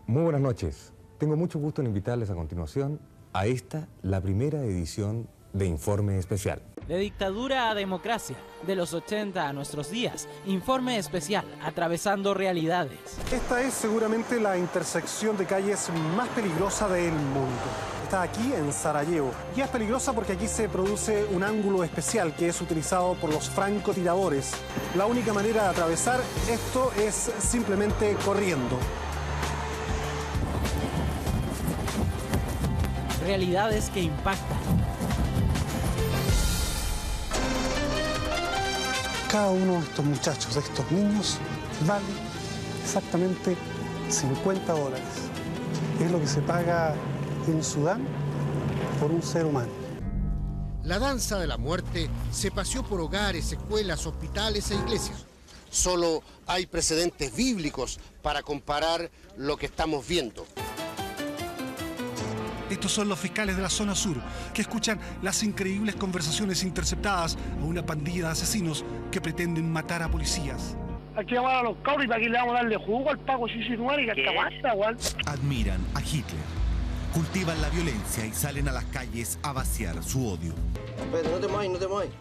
Muy buenas noches. Tengo mucho gusto en invitarles a continuación a esta, la primera edición de Informe Especial. De dictadura a democracia, de los 80 a nuestros días, Informe Especial, atravesando realidades. Esta es seguramente la intersección de calles más peligrosa del mundo. Está aquí en Sarajevo y es peligrosa porque aquí se produce un ángulo especial que es utilizado por los francotiradores. La única manera de atravesar esto es simplemente corriendo. Realidades que impactan. Cada uno de estos muchachos, de estos niños, vale exactamente $50. Es lo que se paga en Sudán por un ser humano. La danza de la muerte se paseó por hogares, escuelas, hospitales e iglesias. Solo hay precedentes bíblicos para comparar lo que estamos viendo. Estos son los fiscales de la zona sur, que escuchan las increíbles conversaciones interceptadas a una pandilla de asesinos que pretenden matar a policías. Hay que llamar a los cabros y para aquí le vamos a darle jugo al Paco Chichinuari que hasta aguanta, weón. Admiran a Hitler, cultivan la violencia y salen a las calles a vaciar su odio. Pero no te muevas, no te muevas.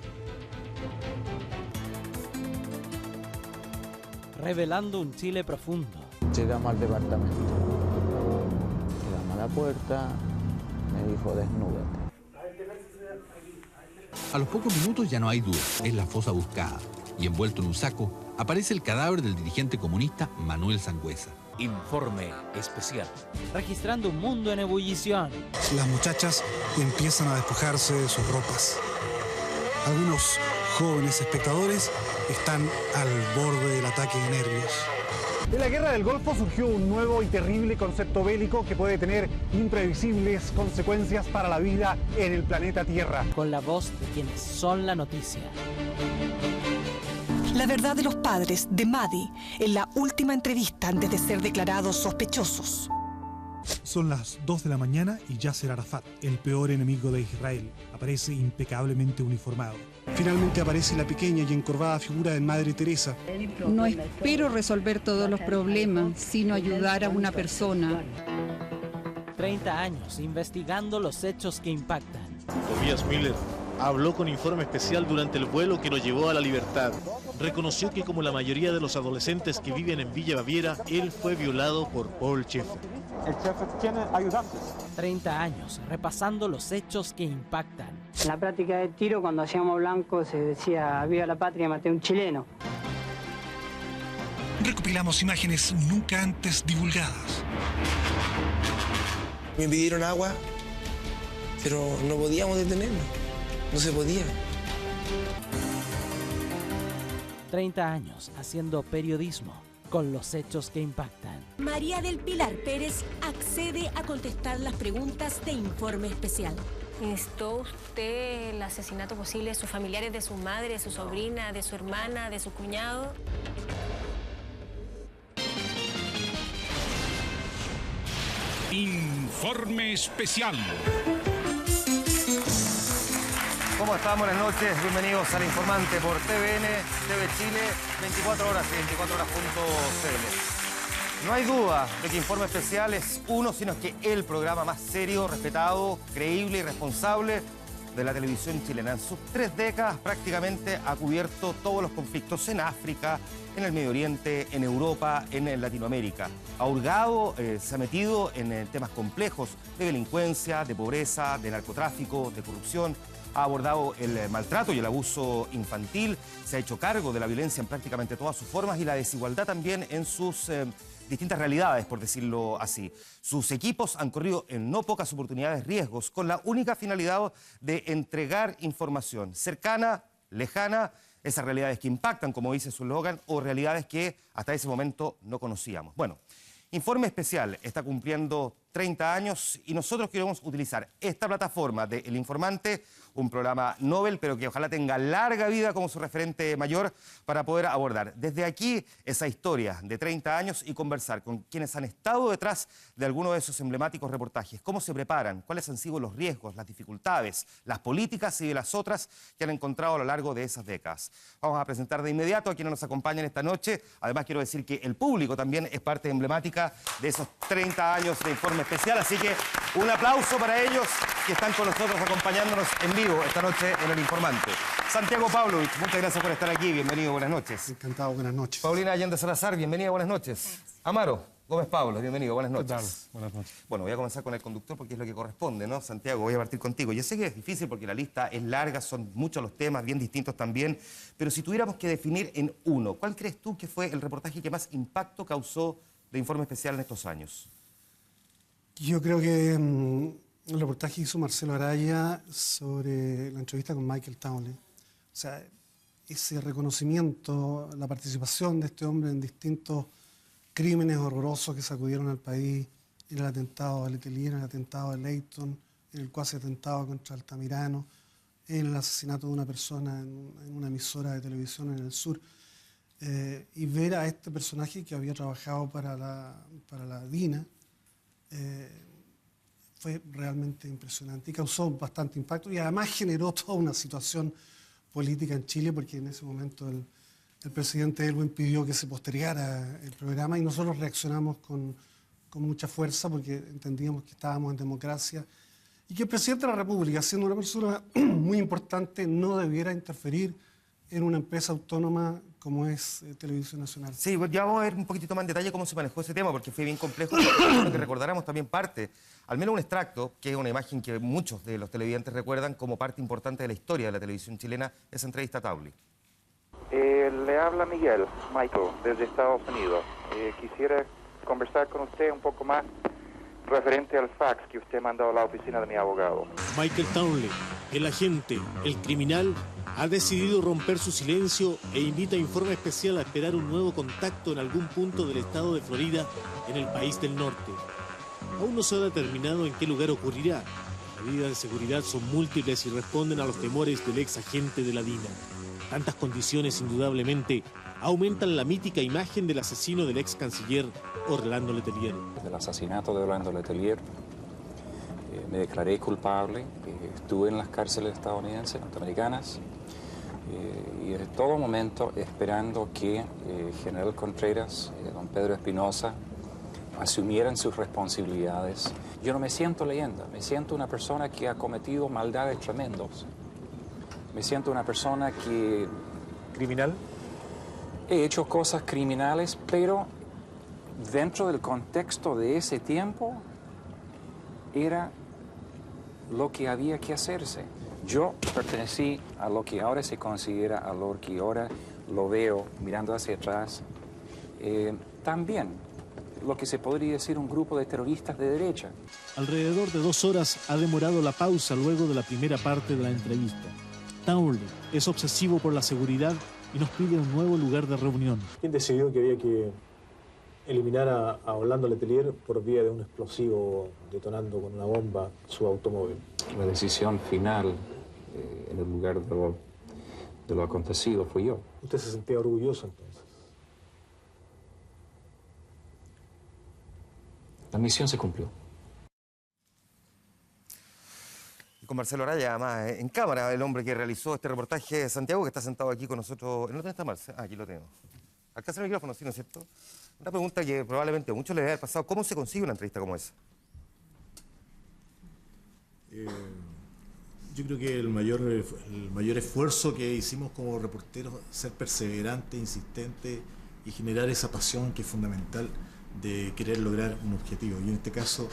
Revelando un Chile profundo. Llegamos al departamento. Llegamos a la puerta. Me dijo, desnúdate. A los pocos minutos ya no hay duda, es la fosa buscada. Y envuelto en un saco, aparece el cadáver del dirigente comunista Manuel Sangüesa. Informe Especial. Registrando un mundo en ebullición. Las muchachas empiezan a despojarse de sus ropas. Algunos jóvenes espectadores están al borde del ataque de nervios. De la Guerra del Golfo surgió un nuevo y terrible concepto bélico que puede tener imprevisibles consecuencias para la vida en el planeta Tierra. Con la voz de quienes son la noticia. La verdad de los padres de Mahdi en la última entrevista antes de ser declarados sospechosos. Son las 2 de la mañana y Yasser Arafat, el peor enemigo de Israel, aparece impecablemente uniformado. Finalmente aparece la pequeña y encorvada figura de Madre Teresa. No espero resolver todos los problemas, sino ayudar a una persona. 30 años investigando los hechos que impactan. Tobias Müller habló con Informe Especial durante el vuelo que nos llevó a la libertad. Reconoció que, como la mayoría de los adolescentes que viven en Villa Baviera, él fue violado por Paul Schaeffer. El Schaeffer tiene ayudantes. 30 años repasando los hechos que impactan. En la práctica de tiro, cuando hacíamos blanco, se decía viva la patria, maté a un chileno. Recopilamos imágenes nunca antes divulgadas. Me pidieron agua, pero no podíamos detenerlo. No se podía. 30 años haciendo periodismo con los hechos que impactan. María del Pilar Pérez accede a contestar las preguntas de Informe Especial. ¿Instó usted el asesinato posible de sus familiares, de su madre, de su sobrina, de su hermana, de su cuñado? Informe Especial. ¿Cómo están? Buenas noches, bienvenidos al Informante por TVN, TV Chile, 24 horas y 24horas.cl. No hay duda de que Informe Especial es uno, sino que el programa más serio, respetado, creíble y responsable de la televisión chilena. En sus 3 décadas prácticamente ha cubierto todos los conflictos en África, en el Medio Oriente, en Europa, en Latinoamérica. Ha hurgado, se ha metido en temas complejos de delincuencia, de pobreza, de narcotráfico, de corrupción. Ha abordado el maltrato y el abuso infantil, se ha hecho cargo de la violencia en prácticamente todas sus formas y la desigualdad también en sus distintas realidades, por decirlo así. Sus equipos han corrido en no pocas oportunidades riesgos con la única finalidad de entregar información cercana, lejana, esas realidades que impactan, como dice su eslogan, o realidades que hasta ese momento no conocíamos. Bueno, Informe Especial está cumpliendo 30 años y nosotros queremos utilizar esta plataforma de El Informante, un programa Nobel, pero que ojalá tenga larga vida como su referente mayor para poder abordar desde aquí esa historia de 30 años y conversar con quienes han estado detrás de algunos de esos emblemáticos reportajes, cómo se preparan, cuáles han sido los riesgos, las dificultades, las políticas y de las otras que han encontrado a lo largo de esas décadas. Vamos a presentar de inmediato a quienes nos acompañan esta noche. Además, quiero decir que el público también es parte emblemática de esos 30 años de Informe Especial, así que un aplauso para ellos que están con nosotros acompañándonos en vivo esta noche en El Informante. Santiago Pavlovich, muchas gracias por estar aquí, bienvenido, buenas noches. Encantado, buenas noches. Paulina Allende Salazar, bienvenida, buenas noches. Amaro Gómez Pablo, bienvenido, buenas noches. ¿Qué tal? Buenas noches. Bueno, voy a comenzar con el conductor porque es lo que corresponde, ¿no? Santiago, voy a partir contigo. Yo sé que es difícil porque la lista es larga, son muchos los temas, bien distintos también, pero si tuviéramos que definir en uno, ¿cuál crees tú que fue el reportaje que más impacto causó de Informe Especial en estos años? Yo creo que el reportaje que hizo Marcelo Araya sobre la entrevista con Michael Townley. O sea, ese reconocimiento, la participación de este hombre en distintos crímenes horrorosos que sacudieron al país, en el atentado a Letelier, en el atentado a Leyton, en el cuasi atentado contra Altamirano, en el asesinato de una persona en una emisora de televisión en el sur. Y ver a este personaje que había trabajado para la DINA, fue realmente impresionante y causó bastante impacto y además generó toda una situación política en Chile porque en ese momento el presidente Elwin pidió que se postergara el programa y nosotros reaccionamos con mucha fuerza porque entendíamos que estábamos en democracia y que el presidente de la República, siendo una persona muy importante, no debiera interferir en una empresa autónoma como es Televisión Nacional. Sí, ya vamos a ver un poquitito más en detalle cómo se manejó ese tema, porque fue bien complejo. Lo que recordáramos también parte, al menos un extracto, que es una imagen que muchos de los televidentes recuerdan como parte importante de la historia de la televisión chilena, esa entrevista a Townley. Le habla Michael, desde Estados Unidos. Quisiera conversar con usted un poco más referente al fax que usted mandó a la oficina de mi abogado. Michael Townley, el agente, el criminal, ha decidido romper su silencio e invita a Informe Especial a esperar un nuevo contacto en algún punto del estado de Florida, en el país del norte. Aún no se ha determinado en qué lugar ocurrirá. Las medidas de seguridad son múltiples y responden a los temores del ex agente de la DINA. Tantas condiciones, indudablemente, aumentan la mítica imagen del asesino del ex canciller Orlando Letelier. Del asesinato de Orlando Letelier me declaré culpable, estuve en las cárceles estadounidenses, norteamericanas, y en todo momento esperando que General Contreras, don Pedro Espinosa, asumieran sus responsabilidades. Yo no me siento leyenda, me siento una persona que ha cometido maldades tremendas. Me siento una persona que... ¿Criminal? He hecho cosas criminales, pero dentro del contexto de ese tiempo era lo que había que hacerse. Yo pertenecí a lo que ahora se considera, a lo que ahora lo veo mirando hacia atrás, también lo que se podría decir un grupo de terroristas de derecha. Alrededor de 2 horas ha demorado la pausa luego de la primera parte de la entrevista. Townley es obsesivo por la seguridad y nos pide un nuevo lugar de reunión. ¿Quién decidió que había que eliminar a Orlando Letelier por vía de un explosivo detonando con una bomba su automóvil? La decisión final en el lugar de lo acontecido fui yo. ¿Usted se sentía orgulloso entonces? La misión se cumplió. Y con Marcelo Araya, además, en cámara, el hombre que realizó este reportaje de Santiago, que está sentado aquí con nosotros. ¿Dónde está Marcelo? Ah, aquí lo tengo. Alcanza el micrófono, ¿sí, no es cierto? Una pregunta que probablemente a muchos les haya pasado. ¿Cómo se consigue una entrevista como esa? Yo creo que el mayor esfuerzo que hicimos como reporteros, ser perseverante, insistente y generar esa pasión que es fundamental de querer lograr un objetivo. Y en este caso,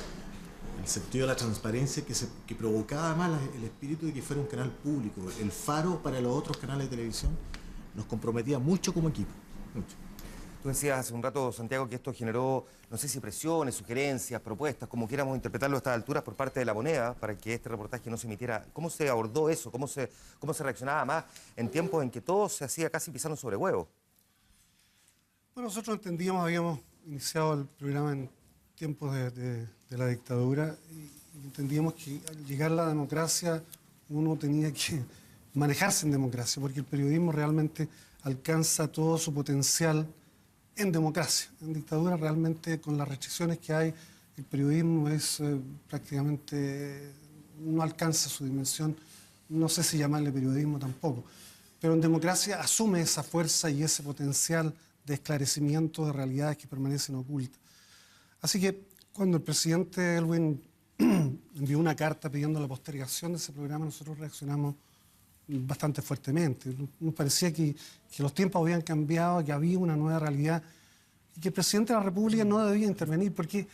el sentido de la transparencia que provocaba más el espíritu de que fuera un canal público, el faro para los otros canales de televisión, nos comprometía mucho como equipo. Mucho. Tú decías hace un rato, Santiago, que esto generó, no sé si presiones, sugerencias, propuestas, como quieramos interpretarlo a estas alturas por parte de La Moneda, para que este reportaje no se emitiera. ¿Cómo se abordó eso? ¿Cómo se reaccionaba más en tiempos en que todo se hacía casi pisando sobre huevos? Bueno, nosotros entendíamos, habíamos iniciado el programa en tiempos de la dictadura y entendíamos que al llegar a la democracia uno tenía que manejarse en democracia, porque el periodismo realmente alcanza todo su potencial en democracia. En dictadura realmente, con las restricciones que hay, el periodismo es prácticamente no alcanza su dimensión, no sé si llamarle periodismo tampoco, pero en democracia asume esa fuerza y ese potencial de esclarecimiento de realidades que permanecen ocultas. Así que cuando el presidente Elwin envió una carta pidiendo la postergación de ese programa, nosotros reaccionamos bastante fuertemente. Nos parecía que los tiempos habían cambiado, que había una nueva realidad y que el presidente de la República no debía intervenir, porque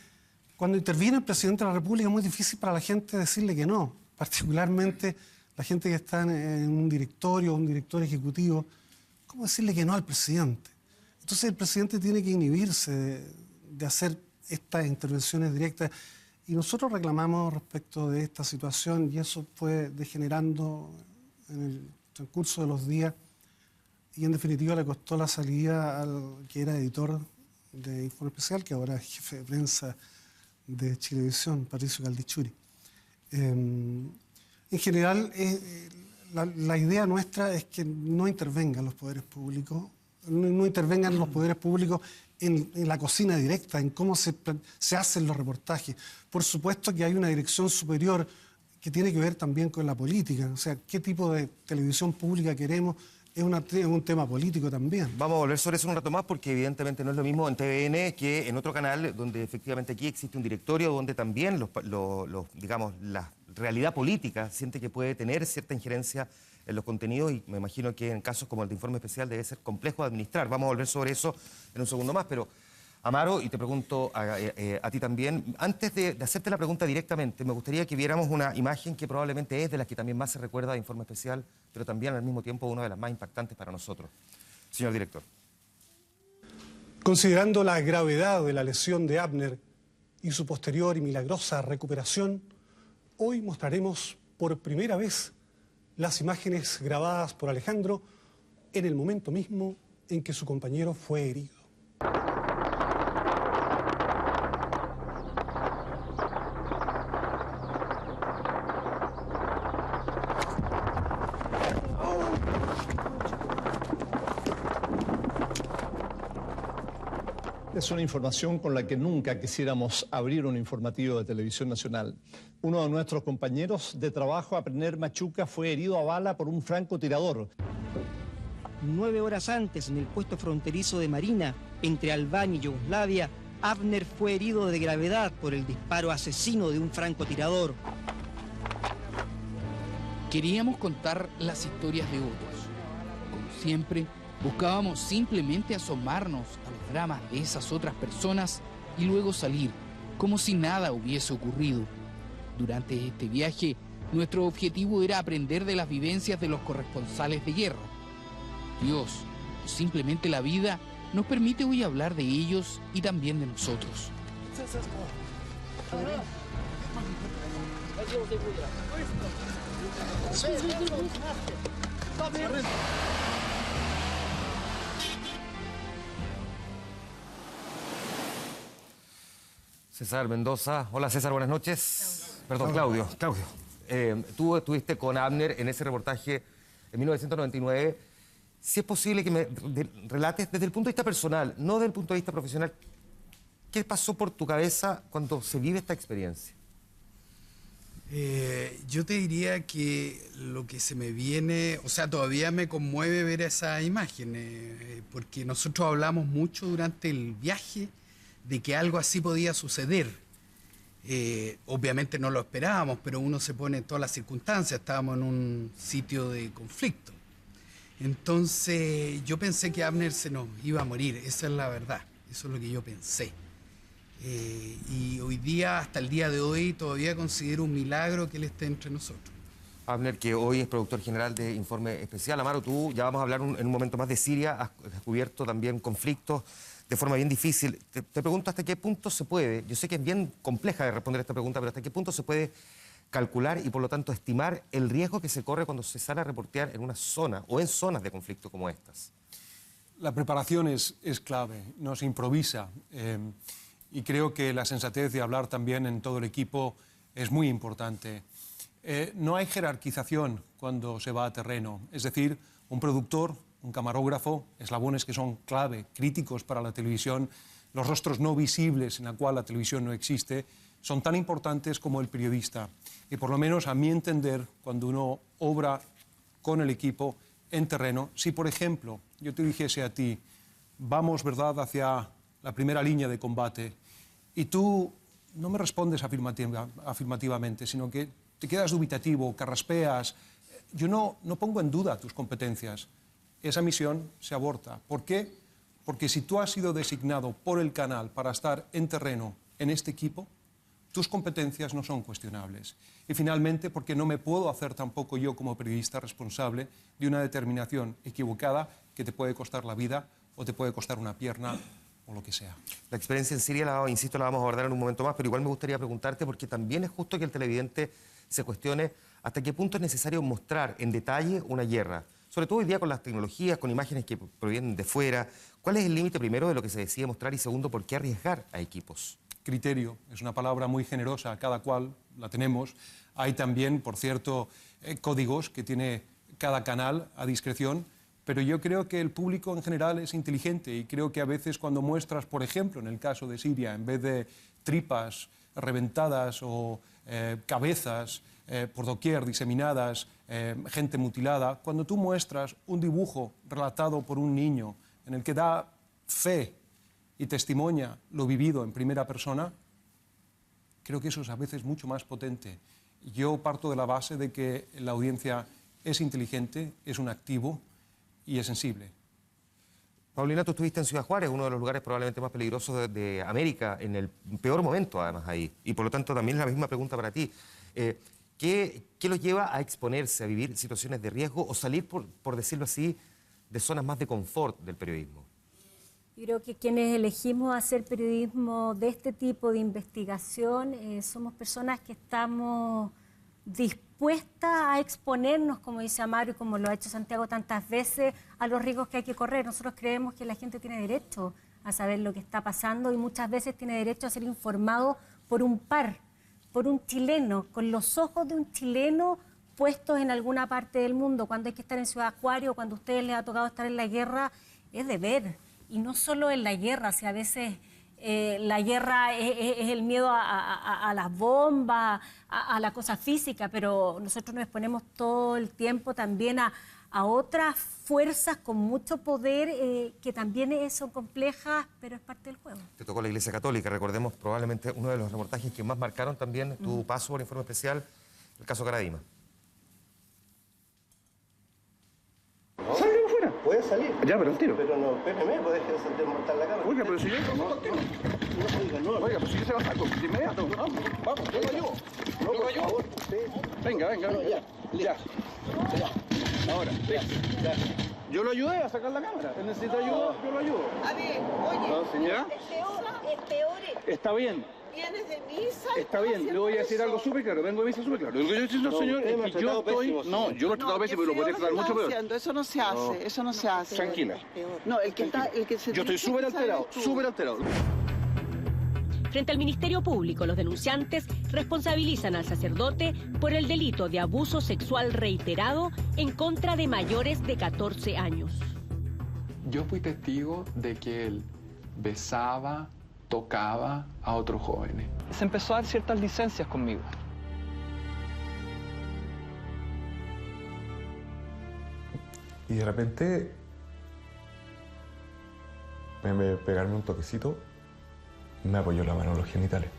cuando interviene el presidente de la República es muy difícil para la gente decirle que no, particularmente la gente que está en un directorio o un director ejecutivo. ¿Cómo decirle que no al presidente? Entonces el presidente tiene que inhibirse de hacer estas intervenciones directas y nosotros reclamamos respecto de esta situación y eso fue degenerando en el transcurso de los días y en definitiva le costó la salida al que era editor de Informe Especial, que ahora es jefe de prensa de Chilevisión, Patricio Caldichuri. En general, la idea nuestra es que no intervengan los poderes públicos, no intervengan los poderes públicos en la cocina directa, en cómo se hacen los reportajes. Por supuesto que hay una dirección superior que tiene que ver también con la política, o sea, qué tipo de televisión pública queremos, es un tema político también. Vamos a volver sobre eso un rato más porque evidentemente no es lo mismo en TVN que en otro canal donde efectivamente aquí existe un directorio donde también digamos, la realidad política siente que puede tener cierta injerencia en los contenidos y me imagino que en casos como el de Informe Especial debe ser complejo de administrar. Vamos a volver sobre eso en un segundo más, pero Amaro, y te pregunto a ti también, antes de hacerte la pregunta directamente, me gustaría que viéramos una imagen que probablemente es de las que también más se recuerda de Informe Especial, pero también al mismo tiempo una de las más impactantes para nosotros. Señor director. Considerando la gravedad de la lesión de Abner y su posterior y milagrosa recuperación, hoy mostraremos por primera vez las imágenes grabadas por Alejandro en el momento mismo en que su compañero fue herido. Es una información con la que nunca quisiéramos abrir un informativo de Televisión Nacional. Uno de nuestros compañeros de trabajo, Abner Machuca, fue herido a bala por un francotirador. 9 horas antes, en el puesto fronterizo de Marina, entre Albania y Yugoslavia, Abner fue herido de gravedad por el disparo asesino de un francotirador. Queríamos contar las historias de otros. Como siempre, buscábamos simplemente asomarnos a los dramas de esas otras personas y luego salir, como si nada hubiese ocurrido. Durante este viaje, nuestro objetivo era aprender de las vivencias de los corresponsales de guerra. Dios, o simplemente la vida, nos permite hoy hablar de ellos y también de nosotros. César Mendoza. Hola César, buenas noches. Perdón, Claudio. Tú estuviste con Abner en ese reportaje en 1999. Si es posible que me relates desde el punto de vista personal, no desde el punto de vista profesional, ¿qué pasó por tu cabeza cuando se vive esta experiencia? Yo te diría que lo que se me viene, o sea, todavía me conmueve ver esa imagen, porque nosotros hablamos mucho durante el viaje de que algo así podía suceder. Obviamente no lo esperábamos, pero uno se pone en todas las circunstancias, estábamos en un sitio de conflicto. Entonces yo pensé que Abner se nos iba a morir, esa es la verdad, eso es lo que yo pensé. Y hoy día, hasta el día de hoy, todavía considero un milagro que él esté entre nosotros. Abner, que hoy es productor general de Informe Especial. Amaro, tú ya vamos a hablar en un momento más de Siria, has cubierto también conflictos de forma bien difícil. Te pregunto hasta qué punto se puede, yo sé que es bien compleja de responder esta pregunta, pero hasta qué punto se puede calcular y por lo tanto estimar el riesgo que se corre cuando se sale a reportear en una zona o en zonas de conflicto como estas. La preparación es clave, no se improvisa. y creo que la sensatez de hablar también en todo el equipo es muy importante. No hay jerarquización cuando se va a terreno, es decir, un productor, un camarógrafo, eslabones que son clave, críticos para la televisión, los rostros no visibles en la cual la televisión no existe, son tan importantes como el periodista. Y por lo menos a mi entender, cuando uno obra con el equipo en terreno, si por ejemplo yo te dijese a ti, vamos, ¿verdad?, hacia la primera línea de combate, y tú no me respondes afirmativamente, sino que te quedas dubitativo, carraspeas, yo no pongo en duda tus competencias. Esa misión se aborta. ¿Por qué? Porque si tú has sido designado por el canal para estar en terreno en este equipo, tus competencias no son cuestionables. Y finalmente, porque no me puedo hacer tampoco yo como periodista responsable de una determinación equivocada que te puede costar la vida o te puede costar una pierna o lo que sea. La experiencia en Siria, insisto, la vamos a abordar en un momento más, pero igual me gustaría preguntarte, porque también es justo que el televidente se cuestione hasta qué punto es necesario mostrar en detalle una guerra, sobre todo hoy día con las tecnologías, con imágenes que provienen de fuera. ¿Cuál es el límite, primero, de lo que se decide mostrar y, segundo, por qué arriesgar a equipos? Criterio es una palabra muy generosa, cada cual la tenemos. Hay también, por cierto, códigos que tiene cada canal a discreción, pero yo creo que el público en general es inteligente y creo que a veces cuando muestras, por ejemplo, en el caso de Siria, en vez de tripas reventadas o cabezas por doquier diseminadas, gente mutilada, cuando tú muestras un dibujo relatado por un niño en el que da fe y testimonia lo vivido en primera persona, creo que eso es a veces mucho más potente. Yo parto de la base de que la audiencia es inteligente, es un activo y es sensible. Paulina, tú estuviste en Ciudad Juárez, uno de los lugares probablemente más peligrosos de América, en el peor momento además ahí, y por lo tanto también es la misma pregunta para ti. ¿Qué los lleva a exponerse, a vivir situaciones de riesgo o salir, por decirlo así, de zonas más de confort del periodismo? Yo creo que quienes elegimos hacer periodismo de este tipo de investigación somos personas que estamos dispuestas a exponernos, como dice Amaro y como lo ha hecho Santiago tantas veces, a los riesgos que hay que correr. Nosotros creemos que la gente tiene derecho a saber lo que está pasando y muchas veces tiene derecho a ser informado por un chileno, con los ojos de un chileno puestos en alguna parte del mundo. Cuando hay que estar en Ciudad Juárez o cuando a ustedes les ha tocado estar en la guerra, es deber. Y no solo en la guerra, si a veces la guerra es el miedo a las bombas, a la cosa física, pero nosotros nos exponemos todo el tiempo también a otras fuerzas con mucho poder que también son complejas, pero es parte del juego. Te tocó la Iglesia Católica, recordemos probablemente uno de los reportajes que más marcaron también tu paso por Informe Especial, el caso Caradima. Salga afuera. Puede salir. Ya, pero el tiro. Pero no, espéreme, pues deje de desmontar la cámara. Oiga, pero si yo... Oiga, pero si yo se la saco, de inmediato. Vamos, yo lo ayudo. Yo lo ayudo. Venga. Ya. Ahora, ya. Yo lo ayudé a sacar la cámara. Él necesita ayuda, yo lo ayudo. A ver, oye, ¿no, señora? es peor. Está bien. ¿Vienes de misa? Está bien, le voy a decir algo súper claro, vengo de misa súper claro. Lo que yo estoy señor, es que yo estoy... No, yo lo he tratado pésimo, pero lo podría tratar mucho peor. Eso no se hace, eso no se hace. Tranquila. No, el que se... Yo estoy súper alterado. Frente al Ministerio Público, los denunciantes responsabilizan al sacerdote por el delito de abuso sexual reiterado en contra de mayores de 14 años. Yo fui testigo de que él besaba, tocaba a otros jóvenes. Se empezó a dar ciertas licencias conmigo. Y de repente, en vez de pegarme un toquecito, me apoyó la mano en los genitales.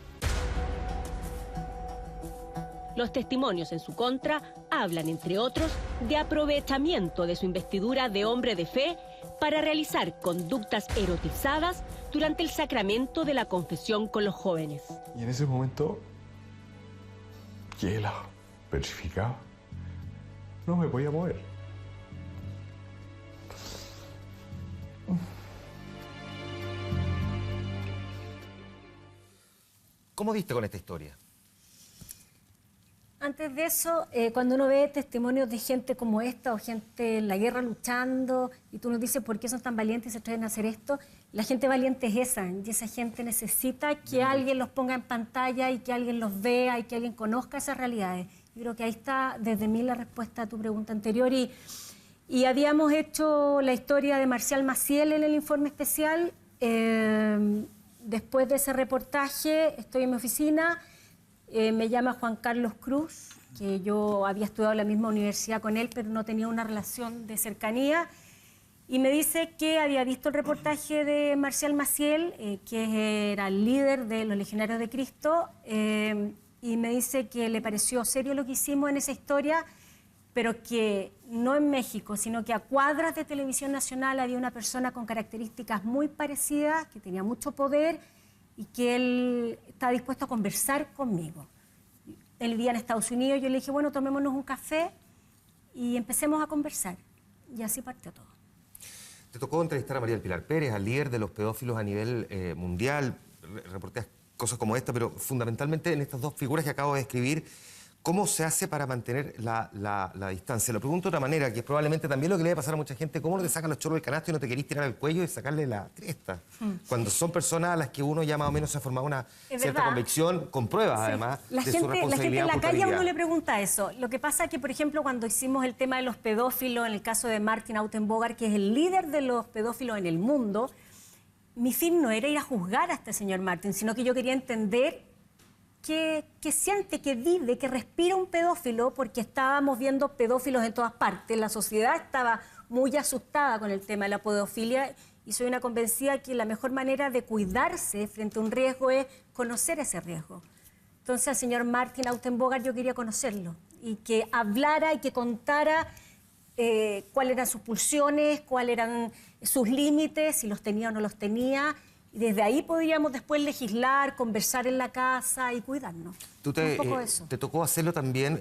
Los testimonios en su contra hablan, entre otros, de aprovechamiento de su investidura de hombre de fe para realizar conductas erotizadas durante el sacramento de la confesión con los jóvenes. Y en ese momento, que la petrificaba, no me podía mover. ¿Cómo diste con esta historia? Antes de eso, cuando uno ve testimonios de gente como esta o gente en la guerra luchando y tú nos dices por qué son tan valientes y se atreven a hacer esto, la gente valiente es esa y esa gente necesita que alguien los ponga en pantalla y que alguien los vea y que alguien conozca esas realidades. Yo creo que ahí está desde mí la respuesta a tu pregunta anterior y habíamos hecho la historia de Marcial Maciel en el informe especial. Después de ese reportaje estoy en mi oficina. Me llama Juan Carlos Cruz, que yo había estudiado en la misma universidad con él, pero no tenía una relación de cercanía, y me dice que había visto el reportaje de Marcial Maciel, que era el líder de los Legionarios de Cristo, y me dice que le pareció serio lo que hicimos en esa historia, pero que no en México, sino que a cuadras de Televisión Nacional había una persona con características muy parecidas, que tenía mucho poder, y que él estaba dispuesto a conversar conmigo. Él vivía en Estados Unidos, yo le dije, bueno, tomémonos un café y empecemos a conversar. Y así partió todo. Te tocó entrevistar a María del Pilar Pérez, al líder de los pedófilos a nivel mundial. Reporteas cosas como esta, pero fundamentalmente en estas dos figuras que acabo de describir, ¿cómo se hace para mantener la distancia? Lo pregunto de otra manera, que es probablemente también lo que le debe pasar a mucha gente. ¿Cómo no te sacan los chorros del canasto y no te querís tirar al cuello y sacarle la cresta? Cuando son personas a las que uno ya más o menos se ha formado una cierta convicción, con pruebas además, la de gente, su responsabilidad. La gente en la o calle a uno culpabilidad. le pregunta eso. Lo que pasa es que, por ejemplo, cuando hicimos el tema de los pedófilos, en el caso de Martin Autenbogar, que es el líder de los pedófilos en el mundo, mi fin no era ir a juzgar a este señor Martin, sino que yo quería entender qué siente, qué vive, qué respira un pedófilo, porque estábamos viendo pedófilos en todas partes. La sociedad estaba muy asustada con el tema de la pedofilia y soy una convencida que la mejor manera de cuidarse frente a un riesgo es conocer ese riesgo. Entonces al señor Martin Autenbogar yo quería conocerlo y que hablara y que contara cuáles eran sus pulsiones, cuáles eran sus límites, si los tenía o no los tenía. Y desde ahí podríamos después legislar, conversar en la casa y cuidarnos. Tú te tocó hacerlo también,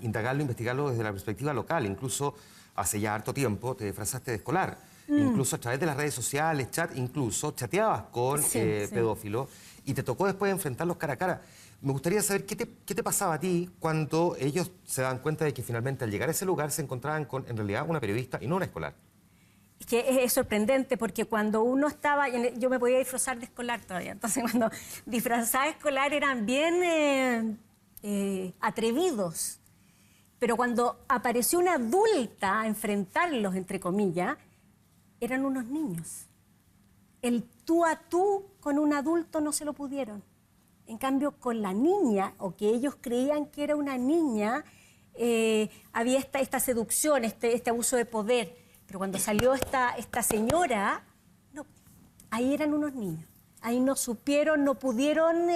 indagarlo, investigarlo desde la perspectiva local. Incluso hace ya harto tiempo te disfrazaste de escolar. Incluso a través de las redes sociales, incluso chateabas con pedófilos y te tocó después enfrentarlos cara a cara. Me gustaría saber qué te pasaba a ti cuando ellos se dan cuenta de que finalmente al llegar a ese lugar se encontraban con, en realidad, una periodista y no una escolar. Que es sorprendente porque cuando uno estaba, yo me podía disfrazar de escolar todavía, entonces cuando disfrazaba de escolar eran bien atrevidos, pero cuando apareció una adulta a enfrentarlos, entre comillas, eran unos niños. El tú a tú con un adulto no se lo pudieron. En cambio, con la niña, o que ellos creían que era una niña, había esta seducción, este abuso de poder. Pero cuando salió esta señora, no, ahí eran unos niños. Ahí no supieron, no pudieron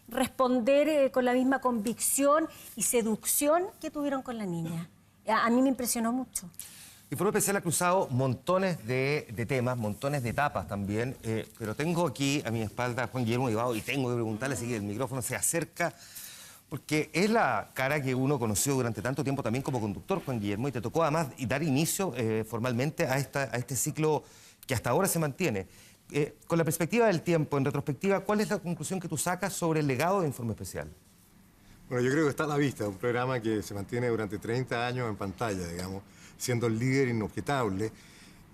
responder con la misma convicción y seducción que tuvieron con la niña. A mí me impresionó mucho. Informe Especial ha cruzado montones de temas, montones de etapas también, pero tengo aquí a mi espalda a Juan Guillermo Ibao y tengo que preguntarle si el micrófono se acerca, porque es la cara que uno conoció durante tanto tiempo también como conductor, Juan Guillermo, y te tocó además dar inicio formalmente a este ciclo que hasta ahora se mantiene. Con la perspectiva del tiempo, en retrospectiva, ¿cuál es la conclusión que tú sacas sobre el legado de Informe Especial? Bueno, yo creo que está a la vista, un programa que se mantiene durante 30 años en pantalla, digamos, siendo el líder inobjetable,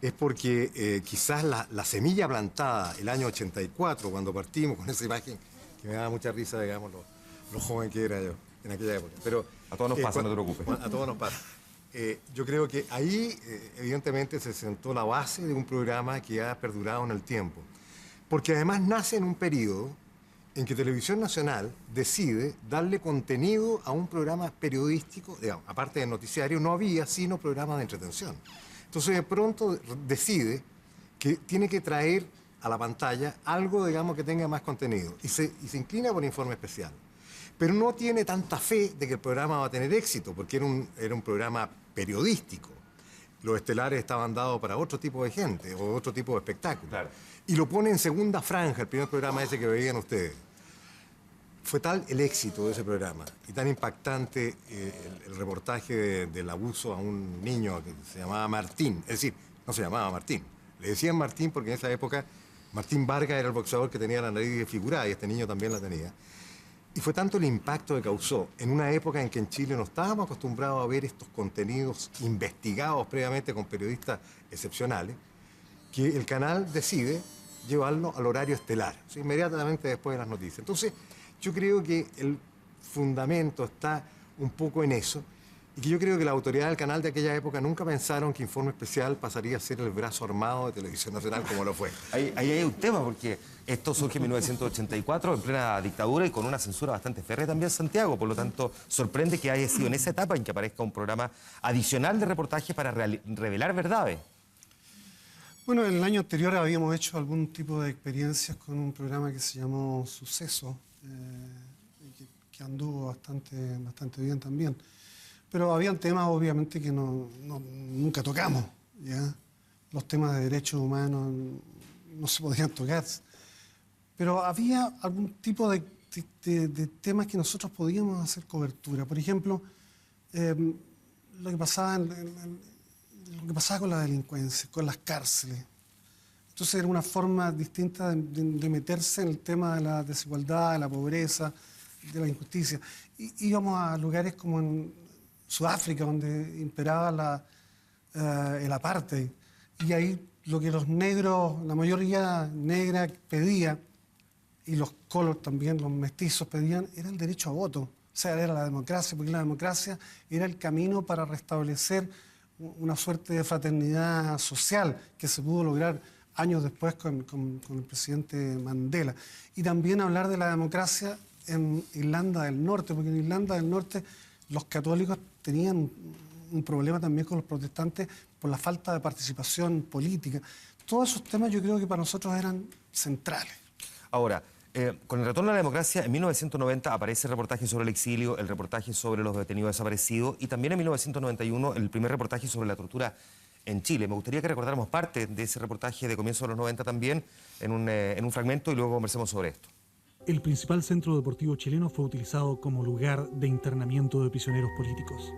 es porque quizás la semilla plantada el año 84, cuando partimos con esa imagen, que me daba mucha risa, digamos, lo joven que era yo en aquella época. Pero, a todos nos pasa, no te preocupes. A todos nos pasa. Yo creo que ahí, evidentemente, se sentó la base de un programa que ha perdurado en el tiempo. Porque además nace en un periodo en que Televisión Nacional decide darle contenido a un programa periodístico, digamos, aparte del noticiario, no había sino programas de entretención. Entonces, de pronto decide que tiene que traer a la pantalla algo, digamos, que tenga más contenido. Y se inclina por Informe Especial. Pero no tiene tanta fe de que el programa va a tener éxito, porque era un programa periodístico. Los estelares estaban dados para otro tipo de gente o otro tipo de espectáculo. Claro. Y lo pone en segunda franja, el primer programa ese que veían ustedes. Fue tal el éxito de ese programa y tan impactante el reportaje del abuso a un niño que se llamaba Martín. Es decir, no se llamaba Martín. Le decían Martín porque en esa época Martín Vargas era el boxeador que tenía la nariz desfigurada y este niño también la tenía. Y fue tanto el impacto que causó en una época en que en Chile no estábamos acostumbrados a ver estos contenidos investigados previamente con periodistas excepcionales, que el canal decide llevarlo al horario estelar, o sea, inmediatamente después de las noticias. Entonces, yo creo que el fundamento está un poco en eso, y que yo creo que la autoridad del canal de aquella época nunca pensaron que Informe Especial pasaría a ser el brazo armado de Televisión Nacional como lo fue. Ahí hay un tema, porque esto surge en 1984, en plena dictadura y con una censura bastante férrea también en Santiago. Por lo tanto, sorprende que haya sido en esa etapa en que aparezca un programa adicional de reportaje para revelar verdades. Bueno, en el año anterior habíamos hecho algún tipo de experiencias con un programa que se llamó Suceso, que anduvo bastante bien también. Pero habían temas, obviamente, que nunca tocamos, ¿ya? Los temas de derechos humanos no se podían tocar. Pero había algún tipo de temas que nosotros podíamos hacer cobertura. Por ejemplo, lo que pasaba con la delincuencia, con las cárceles. Entonces era una forma distinta de meterse en el tema de la desigualdad, de la pobreza, de la injusticia. Íbamos a lugares como en Sudáfrica, donde imperaba el apartheid. Y ahí lo que los negros, la mayoría negra pedía, y los colors también, los mestizos pedían, era el derecho a voto. O sea, era la democracia, porque la democracia era el camino para restablecer una suerte de fraternidad social que se pudo lograr años después con el presidente Mandela. Y también hablar de la democracia en Irlanda del Norte, porque en Irlanda del Norte los católicos tenían un problema también con los protestantes por la falta de participación política. Todos esos temas yo creo que para nosotros eran centrales. Ahora, con el retorno a la democracia, en 1990 aparece el reportaje sobre el exilio, el reportaje sobre los detenidos desaparecidos y también en 1991 el primer reportaje sobre la tortura en Chile. Me gustaría que recordáramos parte de ese reportaje de comienzo de los 90 también en un fragmento y luego conversemos sobre esto. El principal centro deportivo chileno fue utilizado como lugar de internamiento de prisioneros políticos.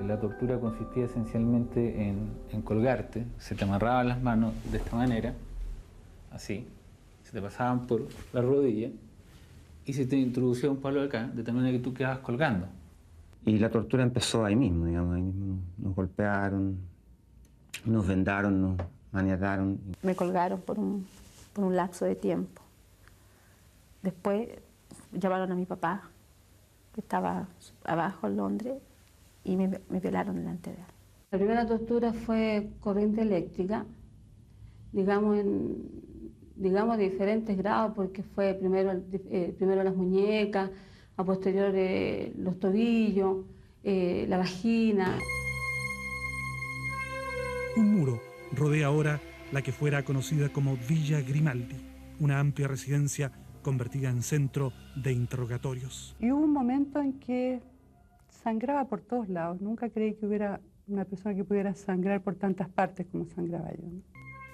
La tortura consistía esencialmente en colgarte, se te amarraban las manos de esta manera, así, se te pasaban por la rodilla y se te introducía un palo acá, de tal manera que tú quedabas colgando. Y la tortura empezó ahí mismo, digamos, ahí mismo nos golpearon, nos vendaron, nos maniataron. Me colgaron por un lapso de tiempo. Después llamaron a mi papá, que estaba abajo en Londres, y me violaron delante de él. La primera tortura fue corriente eléctrica, digamos de diferentes grados, porque fue primero las muñecas, a posterior los tobillos, la vagina. Un muro rodea ahora la que fuera conocida como Villa Grimaldi, una amplia residencia convertida en centro de interrogatorios. Y hubo un momento en que sangraba por todos lados. Nunca creí que hubiera una persona que pudiera sangrar por tantas partes como sangraba yo, ¿no?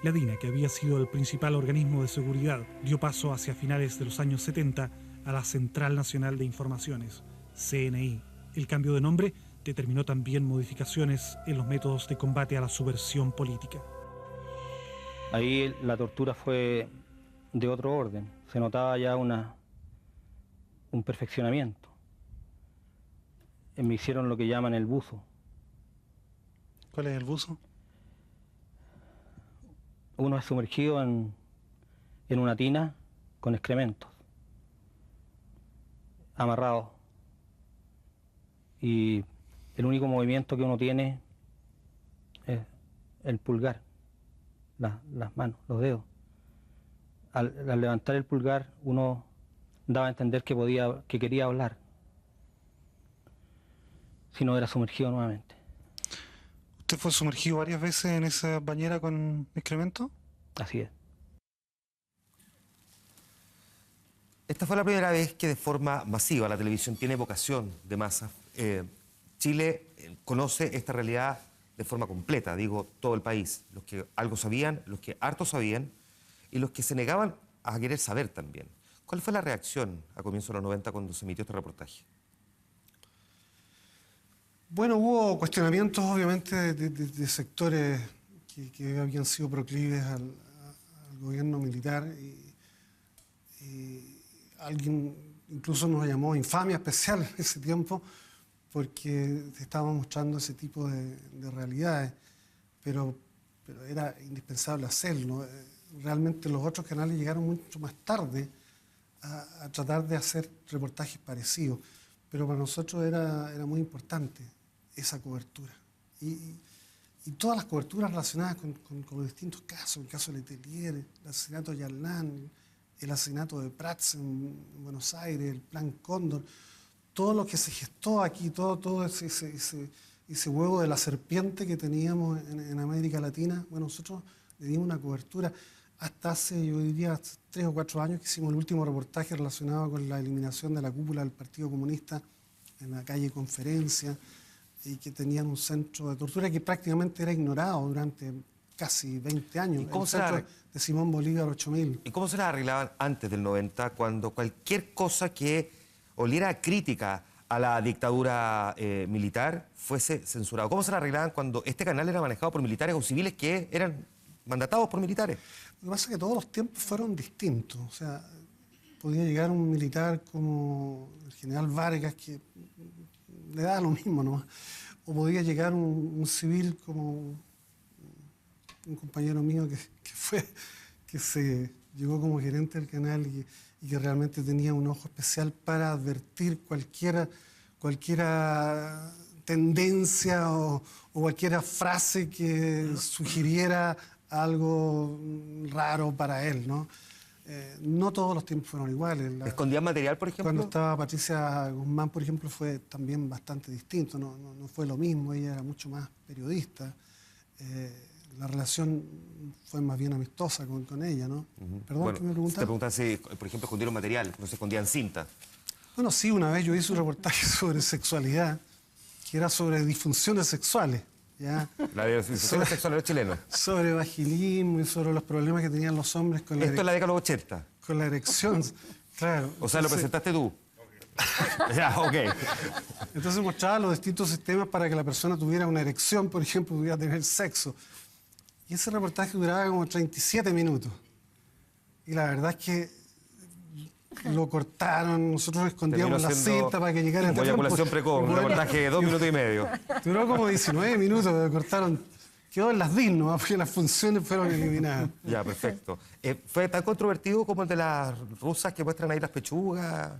La DINA, que había sido el principal organismo de seguridad, dio paso hacia finales de los años 70 a la Central Nacional de Informaciones, CNI. El cambio de nombre determinó también modificaciones en los métodos de combate a la subversión política. Ahí la tortura fue de otro orden. Se notaba ya un perfeccionamiento. Me hicieron lo que llaman el buzo. ¿Cuál es el buzo? Uno es sumergido en una tina con excrementos, amarrado. Y el único movimiento que uno tiene es el pulgar, las manos, los dedos. Al levantar el pulgar, uno daba a entender que quería hablar, si no era sumergido nuevamente. ¿Usted fue sumergido varias veces en esa bañera con excremento? Así es. Esta fue la primera vez que de forma masiva la televisión tiene vocación de masa. Chile conoce esta realidad de forma completa, digo, todo el país. Los que algo sabían, los que harto sabían y los que se negaban a querer saber también. ¿Cuál fue la reacción a comienzos de los 90 cuando se emitió este reportaje? Bueno, hubo cuestionamientos obviamente de sectores que habían sido proclives al gobierno militar Alguien incluso nos llamó infamia especial en ese tiempo porque estábamos mostrando ese tipo de realidades, pero era indispensable hacerlo. Realmente los otros canales llegaron mucho más tarde a tratar de hacer reportajes parecidos, pero para nosotros era muy importante esa cobertura. Y todas las coberturas relacionadas con los distintos casos, el caso de Letelier, el asesinato de Yarlán, el asesinato de Prats en Buenos Aires, el Plan Cóndor, todo lo que se gestó aquí, todo ese huevo de la serpiente que teníamos en América Latina, bueno, nosotros le dimos una cobertura hasta hace, yo diría, 3 o 4 años que hicimos el último reportaje relacionado con la eliminación de la cúpula del Partido Comunista en la calle Conferencia, y que tenían un centro de tortura que prácticamente era ignorado durante casi 20 años. ¿Y cómo el centro de Simón Bolívar 8000. ¿Y cómo se las arreglaban antes del 90, cuando cualquier cosa que oliera a crítica a la dictadura militar fuese censurado? ¿Cómo se las arreglaban cuando este canal era manejado por militares o civiles que eran mandatados por militares? Lo que pasa es que todos los tiempos fueron distintos. O sea, podía llegar un militar como el general Vargas, que le daba lo mismo, ¿no? O podía llegar un civil como un compañero mío que se llegó como gerente del canal y que realmente tenía un ojo especial para advertir cualquier tendencia o cualquier frase que sugiriera algo raro para él, ¿no? No todos los tiempos fueron iguales. ¿Escondían material, por ejemplo? Cuando estaba Patricia Guzmán, por ejemplo, fue también bastante distinto, no fue lo mismo, ella era mucho más periodista. La relación fue más bien amistosa con ella, ¿no? Perdón, bueno, ¿qué me preguntas? Te preguntas si, por ejemplo, escondieron material, no se escondían cinta. Bueno, sí, una vez yo hice un reportaje sobre sexualidad, que era sobre disfunciones sexuales. ¿Ya? La disfunción sexual de los chilenos. Sobre vaginismo y sobre los problemas que tenían los hombres con Esto es la década de los 80. Con la erección, claro. O sea, lo presentaste tú. Ya, ok. Entonces mostraba los distintos sistemas para que la persona tuviera una erección, por ejemplo, pudiera tener sexo. Y ese reportaje duraba como 37 minutos. Y la verdad es que lo cortaron, nosotros escondíamos la cinta para que llegara el tiempo. Eyaculación precoz, un reportaje de 2 minutos y medio. Duró como 19 minutos, lo cortaron. Quedó en las DIN, ¿no? Porque las funciones fueron eliminadas. Ya, perfecto. ¿Fue tan controvertido como el de las rusas que muestran ahí las pechugas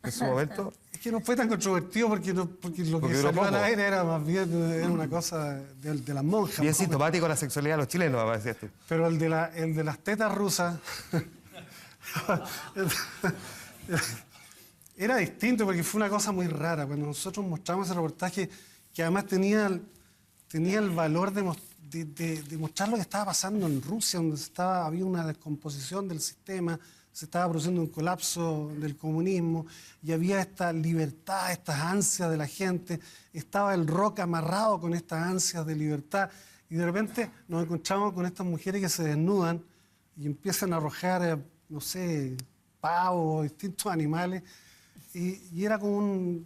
en su momento? Es que no fue tan controvertido porque lo que salió al aire era más bien una cosa de las monjas. Bien sintomático la sexualidad de los chilenos, me decías tú. Pero el de las tetas rusas era distinto porque fue una cosa muy rara. Cuando nosotros mostramos ese reportaje, que además tenía el valor de mostrar lo que estaba pasando en Rusia, donde había una descomposición del sistema, se estaba produciendo un colapso del comunismo y había esta libertad, estas ansias de la gente, estaba el rock amarrado con estas ansias de libertad y de repente nos encontramos con estas mujeres que se desnudan y empiezan a arrojar, no sé, pavos, distintos animales y era como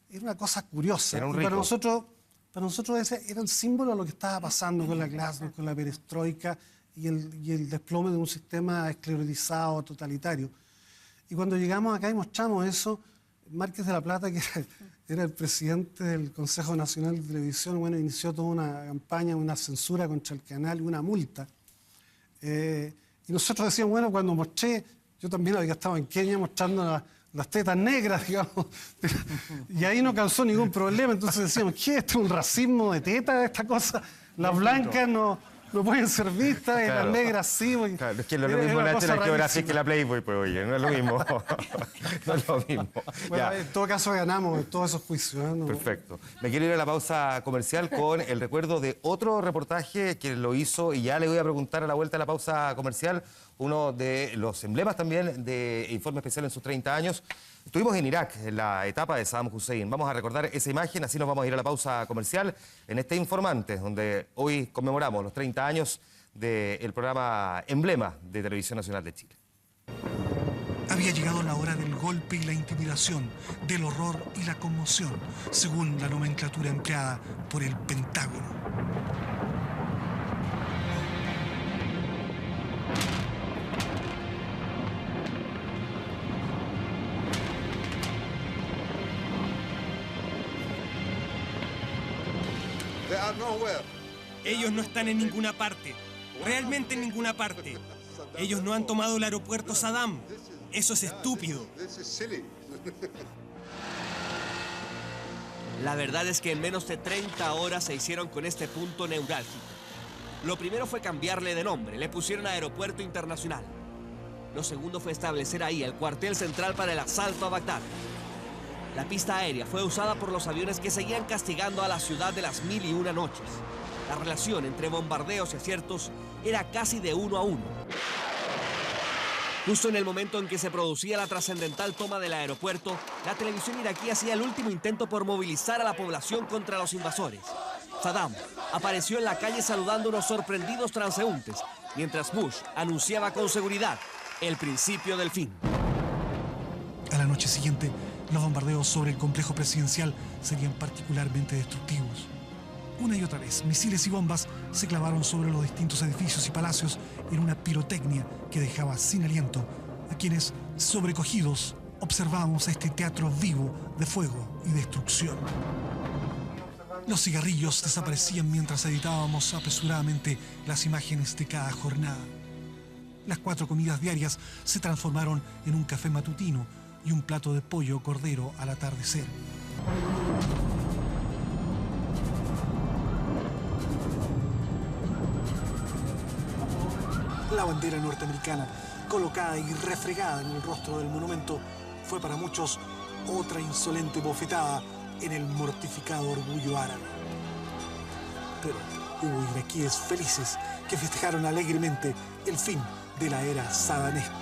era una cosa curiosa. Era un y rito. Para nosotros ese era el símbolo de lo que estaba pasando con la glasnost, con la perestroika y el desplome de un sistema esclerotizado, totalitario. Y cuando llegamos acá y mostramos eso, Márquez de la Plata, que era el presidente del Consejo Nacional de Televisión, bueno, inició toda una campaña, una censura contra el canal y una multa. Y nosotros decíamos, bueno, cuando mostré, yo también había estado en Kenia mostrando las tetas negras, digamos, y ahí no causó ningún problema, entonces decíamos, ¿qué? ¿Esto es un racismo de tetas, esta cosa? Las blancas no pueden ser vistas, y las negras sí. Claro, es que no es lo mismo National Geographic que la Playboy, pues oye, no es lo mismo. No es lo mismo. Bueno, en todo caso ganamos todos esos juicios. ¿No? Perfecto. Me quiero ir a la pausa comercial con el recuerdo de otro reportaje que lo hizo, y ya le voy a preguntar a la vuelta de la pausa comercial, uno de los emblemas también de Informe Especial en sus 30 años. Estuvimos en Irak, en la etapa de Saddam Hussein. Vamos a recordar esa imagen, así nos vamos a ir a la pausa comercial en este Informante, donde hoy conmemoramos los 30 años del programa emblema de Televisión Nacional de Chile. Había llegado la hora del golpe y la intimidación, del horror y la conmoción, según la nomenclatura empleada por el Pentágono. Ellos no están en ninguna parte, realmente en ninguna parte. Ellos no han tomado el aeropuerto Saddam. Eso es estúpido. La verdad es que en menos de 30 horas se hicieron con este punto neurálgico. Lo primero fue cambiarle de nombre, le pusieron Aeropuerto Internacional. Lo segundo fue establecer ahí el cuartel central para el asalto a Bagdad. La pista aérea fue usada por los aviones que seguían castigando a la ciudad de las 1001 noches. La relación entre bombardeos y aciertos era casi de 1 a 1. Justo en el momento en que se producía la trascendental toma del aeropuerto, la televisión iraquí hacía el último intento por movilizar a la población contra los invasores. Saddam apareció en la calle saludando a unos sorprendidos transeúntes, mientras Bush anunciaba con seguridad el principio del fin. A la noche siguiente, los bombardeos sobre el complejo presidencial serían particularmente destructivos. Una y otra vez, misiles y bombas se clavaron sobre los distintos edificios y palacios en una pirotecnia que dejaba sin aliento a quienes, sobrecogidos, observábamos este teatro vivo de fuego y destrucción. Los cigarrillos desaparecían mientras editábamos apresuradamente las imágenes de cada jornada. Las 4 comidas diarias se transformaron en un café matutino y un plato de pollo cordero al atardecer. La bandera norteamericana, colocada y refregada en el rostro del monumento, fue para muchos otra insolente bofetada en el mortificado orgullo árabe. Pero hubo iraquíes felices que festejaron alegremente el fin de la era sadanesca.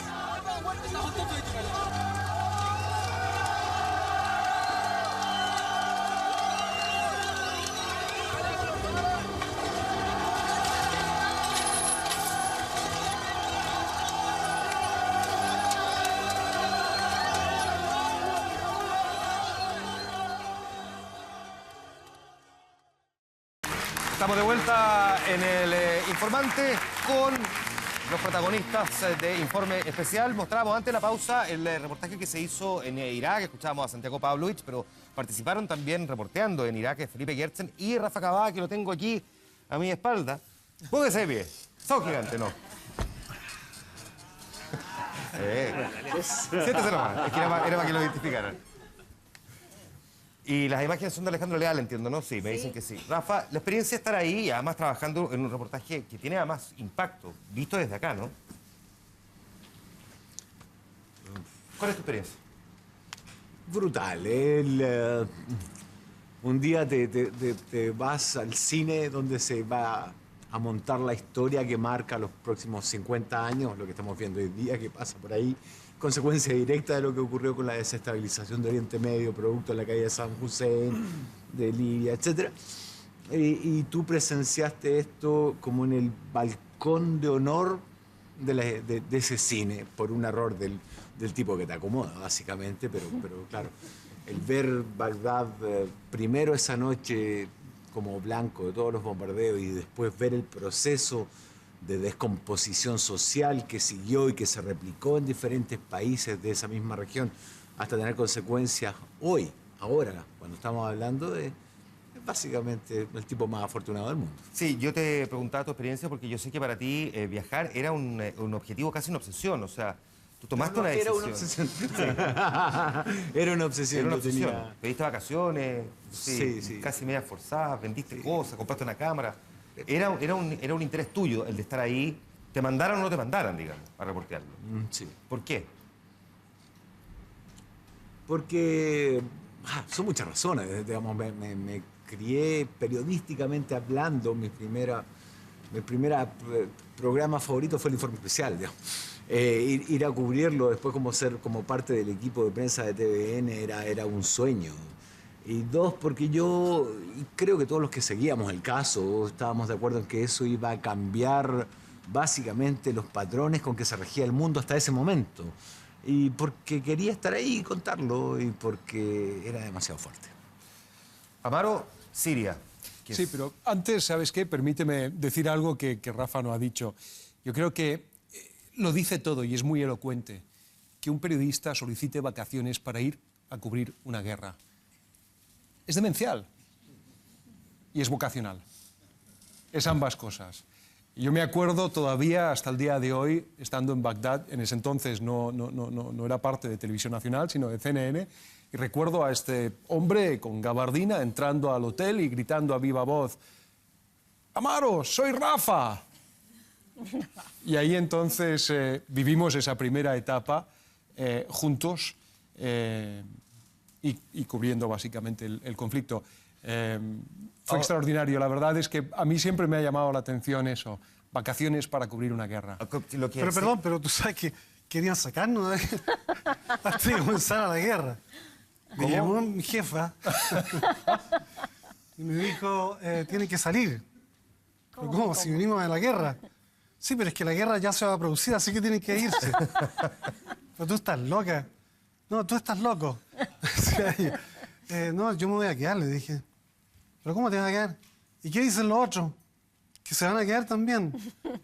Estamos de vuelta en el Informante con los protagonistas de Informe Especial. Mostrábamos antes de la pausa el reportaje que se hizo en Irak. Escuchábamos a Santiago Pavlovich, pero participaron también reporteando en Irak Felipe Gertzen y Rafa Cavada, que lo tengo aquí a mi espalda. Póngase de pie. Son gigantes, ¿no? Siéntese nomás. Es que era para que lo identificaran. Y las imágenes son de Alejandro Leal, entiendo, ¿no? Sí, me dicen que sí. Rafa, la experiencia de estar ahí y además trabajando en un reportaje que tiene además impacto, visto desde acá, ¿no? ¿Cuál es tu experiencia? Brutal. Un día te vas al cine donde se va a montar la historia que marca los próximos 50 años, lo que estamos viendo hoy día, que pasa por ahí. Consecuencia directa de lo que ocurrió con la desestabilización de Oriente Medio, producto de la caída de Saddam Hussein, de Libia, etc. Y tú presenciaste esto como en el balcón de honor de ese cine, por un error del tipo que te acomoda, básicamente, pero claro, el ver Bagdad primero esa noche como blanco de todos los bombardeos y después ver el proceso de descomposición social que siguió y que se replicó en diferentes países de esa misma región, hasta tener consecuencias hoy, ahora, cuando estamos hablando de básicamente el tipo más afortunado del mundo. Sí, yo te preguntaba tu experiencia porque yo sé que para ti viajar era un objetivo, casi una obsesión, o sea, tú tomaste una decisión. Era una obsesión. Era una obsesión. Era una obsesión. Pediste vacaciones, sí. Casi media forzadas, vendiste cosas, compraste una cámara. Era un interés tuyo el de estar ahí, te mandaran o no te mandaran, digamos, a reportearlo. Sí. ¿Por qué? Porque son muchas razones. Digamos, me crié periodísticamente hablando. Mi primera programa favorito fue el Informe Especial, digamos. Ir a cubrirlo después como parte del equipo de prensa de TVN era un sueño. Y dos, porque yo, y creo que todos los que seguíamos el caso, estábamos de acuerdo en que eso iba a cambiar básicamente los patrones con que se regía el mundo hasta ese momento. Y porque quería estar ahí y contarlo, y porque era demasiado fuerte. Amaro, Siria. Sí, pero antes, ¿sabes qué? Permíteme decir algo que Rafa no ha dicho. Yo creo que lo dice todo y es muy elocuente, que un periodista solicite vacaciones para ir a cubrir una guerra. Es demencial y es vocacional. Es ambas cosas. Yo me acuerdo todavía, hasta el día de hoy, estando en Bagdad, en ese entonces no era parte de Televisión Nacional, sino de CNN, y recuerdo a este hombre con gabardina entrando al hotel y gritando a viva voz: «Amaro, soy Rafa». Y ahí entonces vivimos esa primera etapa juntos y cubriendo básicamente el conflicto. Fue extraordinario. La verdad es que a mí siempre me ha llamado la atención eso, vacaciones para cubrir una guerra. Pero perdón, pero tú sabes que querían sacarnos de antes de comenzar la guerra. Me llamó mi jefa y me dijo, tienen que salir. ¿Cómo? Si venimos a la guerra. Sí, pero es que la guerra ya se va a producir, así que tienen que irse. Pero tú estás loca. No, tú estás loco. No, yo me voy a quedar, le dije. ¿Pero cómo te vas a quedar? ¿Y qué dicen los otros? Que se van a quedar también.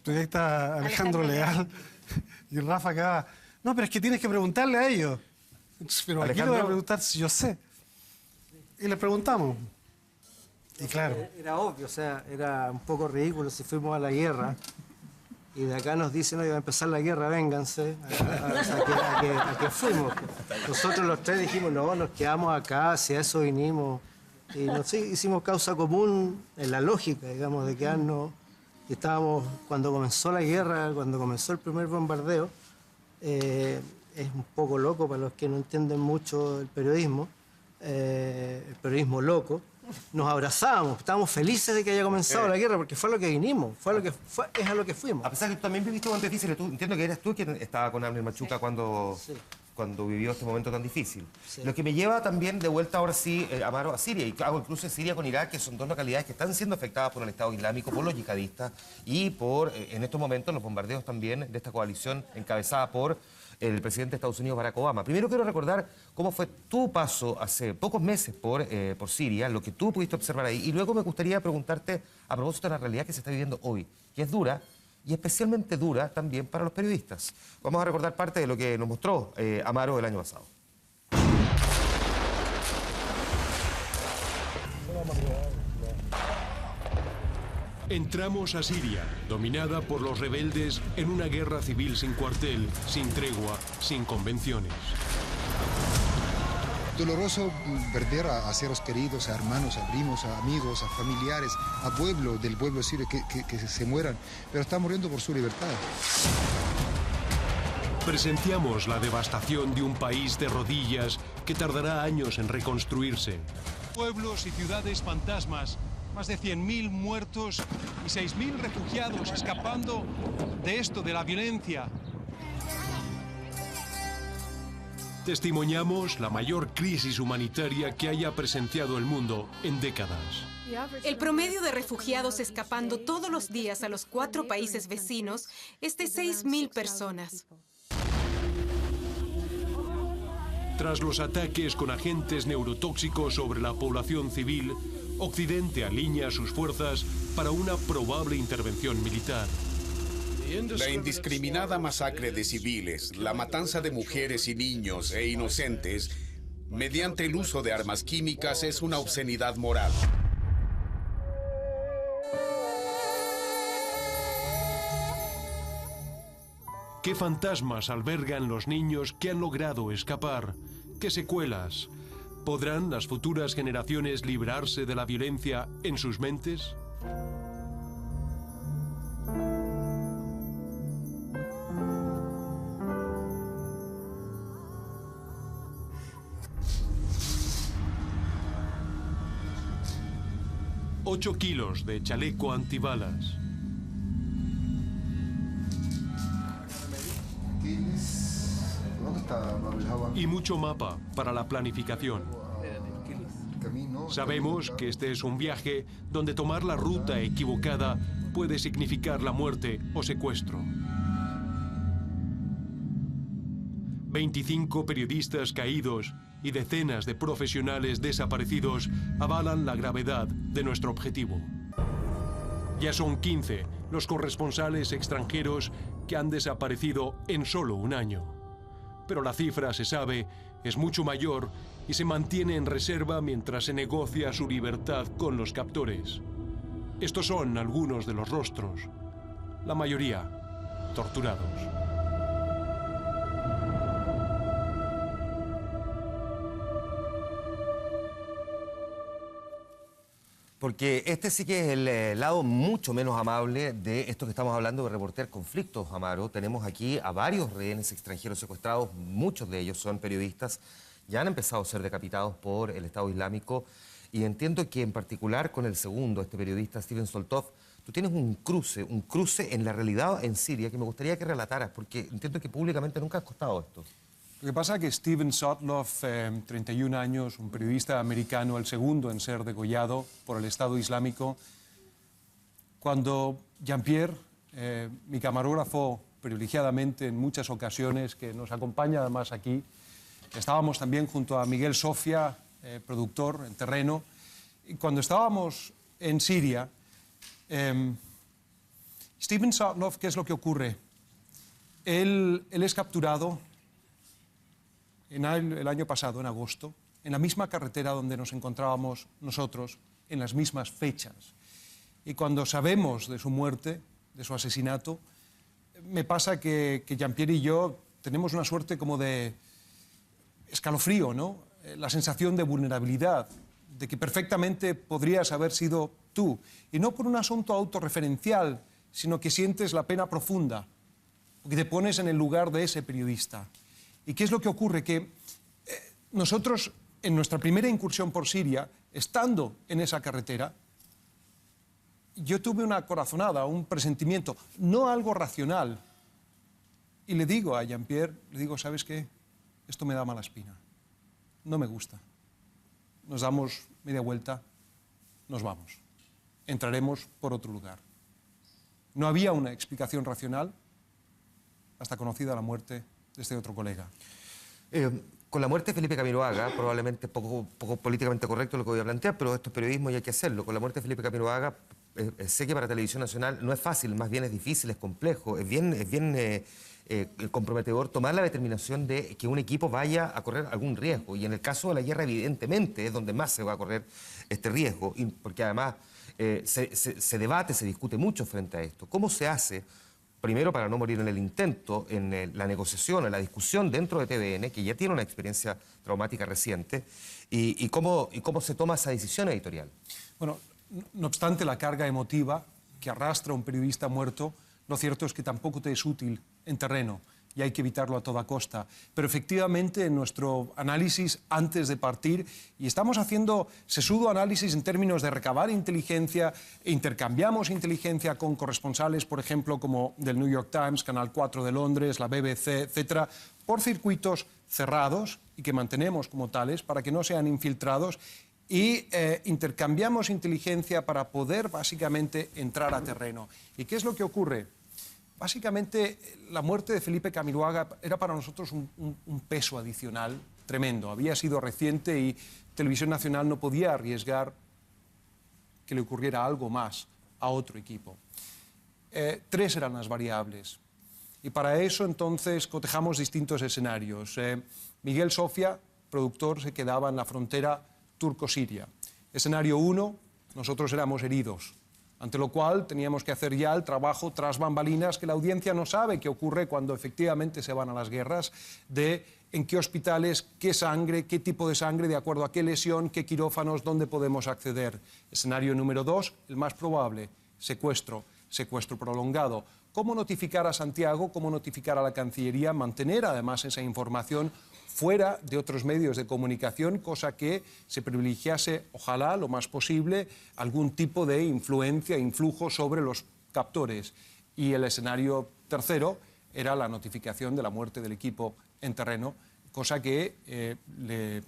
Pero ahí está Alejandro Leal y el Rafa acá. No, pero es que tienes que preguntarle a ellos. Pero aquí le voy a preguntar si yo sé. Y le preguntamos. Y claro. Era obvio, o sea, era un poco ridículo si fuimos a la guerra y de acá nos dicen, hoy va a empezar la guerra, vénganse, a que fuimos. Nosotros los tres dijimos, no, nos quedamos acá, si a eso vinimos. Y hicimos causa común en la lógica, digamos, de quedarnos. Y estábamos, cuando comenzó la guerra, cuando comenzó el primer bombardeo, es un poco loco para los que no entienden mucho el periodismo loco. Nos abrazábamos, estábamos felices de que haya comenzado la guerra, porque fue a lo que vinimos, es a lo que fuimos. A pesar de que tú también viviste momentos difíciles, entiendo que eras tú quien estaba con Abner Machuca cuando vivió este momento tan difícil. Sí. Lo que me lleva también de vuelta ahora sí, Amaro, a Siria, y hago incluso Siria con Irak, que son dos localidades que están siendo afectadas por el Estado Islámico, por los yihadistas y por, en estos momentos, los bombardeos también de esta coalición encabezada por el presidente de Estados Unidos, Barack Obama. Primero quiero recordar cómo fue tu paso hace pocos meses por Siria, lo que tú pudiste observar ahí, y luego me gustaría preguntarte a propósito de la realidad que se está viviendo hoy, que es dura, y especialmente dura también para los periodistas. Vamos a recordar parte de lo que nos mostró Amaro el año pasado. Entramos a Siria, dominada por los rebeldes en una guerra civil sin cuartel, sin tregua, sin convenciones. Doloroso perder a seres queridos, a hermanos, a primos, a amigos, a familiares, a del pueblo sirio que se mueran, pero están muriendo por su libertad. Presenciamos la devastación de un país de rodillas que tardará años en reconstruirse. Pueblos y ciudades fantasmas, más de 100.000 muertos y 6.000 refugiados escapando de la violencia. Testimoniamos la mayor crisis humanitaria que haya presenciado el mundo en décadas. El promedio de refugiados escapando todos los días a los 4 países vecinos es de 6.000 personas. Tras los ataques con agentes neurotóxicos sobre la población civil, Occidente alinea sus fuerzas para una probable intervención militar. La indiscriminada masacre de civiles, la matanza de mujeres y niños e inocentes mediante el uso de armas químicas es una obscenidad moral. ¿Qué fantasmas albergan los niños que han logrado escapar? ¿Qué secuelas? ¿Podrán las futuras generaciones librarse de la violencia en sus mentes? $8 kilos de chaleco antibalas. Y mucho mapa para la planificación. Sabemos que este es un viaje donde tomar la ruta equivocada puede significar la muerte o secuestro. 25 periodistas caídos y decenas de profesionales desaparecidos avalan la gravedad de nuestro objetivo. Ya son 15 los corresponsales extranjeros que han desaparecido en solo un año. Pero la cifra, se sabe, es mucho mayor y se mantiene en reserva mientras se negocia su libertad con los captores. Estos son algunos de los rostros, la mayoría torturados. Porque este sí que es el lado mucho menos amable de esto que estamos hablando de reportear conflictos, Amaro. Tenemos aquí a varios rehenes extranjeros secuestrados, muchos de ellos son periodistas, ya han empezado a ser decapitados por el Estado Islámico, y entiendo que en particular con el segundo, este periodista Steven Soltov, tú tienes un cruce en la realidad en Siria que me gustaría que relataras, porque entiendo que públicamente nunca has contado esto. Lo que pasa es que Steven Soltov, 31 años, un periodista americano, el segundo en ser degollado por el Estado Islámico, cuando Jean-Pierre, mi camarógrafo privilegiadamente en muchas ocasiones, que nos acompaña además aquí, estábamos también junto a Miguel Sofia, productor en terreno, y cuando estábamos en Siria, Steven Soltov, ¿qué es lo que ocurre? Él es capturado el año pasado, en agosto, en la misma carretera donde nos encontrábamos nosotros, en las mismas fechas. Y cuando sabemos de su muerte, de su asesinato, me pasa que Jean-Pierre y yo tenemos una suerte como de escalofrío, ¿no? La sensación de vulnerabilidad, de que perfectamente podrías haber sido tú. Y no por un asunto autorreferencial, sino que sientes la pena profunda, porque te pones en el lugar de ese periodista. ¿Y qué es lo que ocurre? Que nosotros, en nuestra primera incursión por Siria, estando en esa carretera, yo tuve una corazonada, un presentimiento, no algo racional. Y le digo a Jean-Pierre, le digo, ¿sabes qué? Esto me da mala espina. No me gusta. Nos damos media vuelta, nos vamos. Entraremos por otro lugar. No había una explicación racional hasta conocida la muerte de este otro colega. Con la muerte de Felipe Camiroaga, probablemente poco políticamente correcto lo que voy a plantear, pero esto es periodismo y hay que hacerlo. Con la muerte de Felipe Camiroaga, sé que para Televisión Nacional no es fácil, más bien es difícil, es complejo, es bien comprometedor tomar la determinación de que un equipo vaya a correr algún riesgo. Y en el caso de la guerra, evidentemente, es donde más se va a correr este riesgo, porque además se debate, se discute mucho frente a esto. ¿Cómo se hace? Primero, para no morir en el intento, en la negociación, en la discusión dentro de TVN, que ya tiene una experiencia traumática reciente, y cómo se toma esa decisión editorial. Bueno, no obstante la carga emotiva que arrastra un periodista muerto, lo cierto es que tampoco te es útil en terreno y hay que evitarlo a toda costa. Pero efectivamente en nuestro análisis antes de partir, y estamos haciendo sesudo análisis en términos de recabar inteligencia, intercambiamos inteligencia con corresponsales, por ejemplo, como del New York Times, Canal 4 de Londres, la BBC, etcétera, por circuitos cerrados y que mantenemos como tales para que no sean infiltrados, y intercambiamos inteligencia para poder básicamente entrar a terreno. ¿Y qué es lo que ocurre? Básicamente, la muerte de Felipe Camiroaga era para nosotros un peso adicional tremendo. Había sido reciente y Televisión Nacional no podía arriesgar que le ocurriera algo más a otro equipo. 3 eran las variables. Y para eso, entonces, cotejamos distintos escenarios. Miguel Sofia, productor, se quedaba en la frontera turco-siria. Escenario 1, nosotros éramos heridos, ante lo cual teníamos que hacer ya el trabajo tras bambalinas que la audiencia no sabe qué ocurre cuando efectivamente se van a las guerras, de en qué hospitales, qué sangre, qué tipo de sangre, de acuerdo a qué lesión, qué quirófanos, dónde podemos acceder. Escenario número 2, el más probable, secuestro prolongado. ¿Cómo notificar a Santiago, cómo notificar a la Cancillería, mantener además esa información fuera de otros medios de comunicación, cosa que se privilegiase, ojalá, lo más posible, algún tipo de influencia, influjo sobre los captores? Y el escenario tercero era la notificación de la muerte del equipo en terreno, cosa que le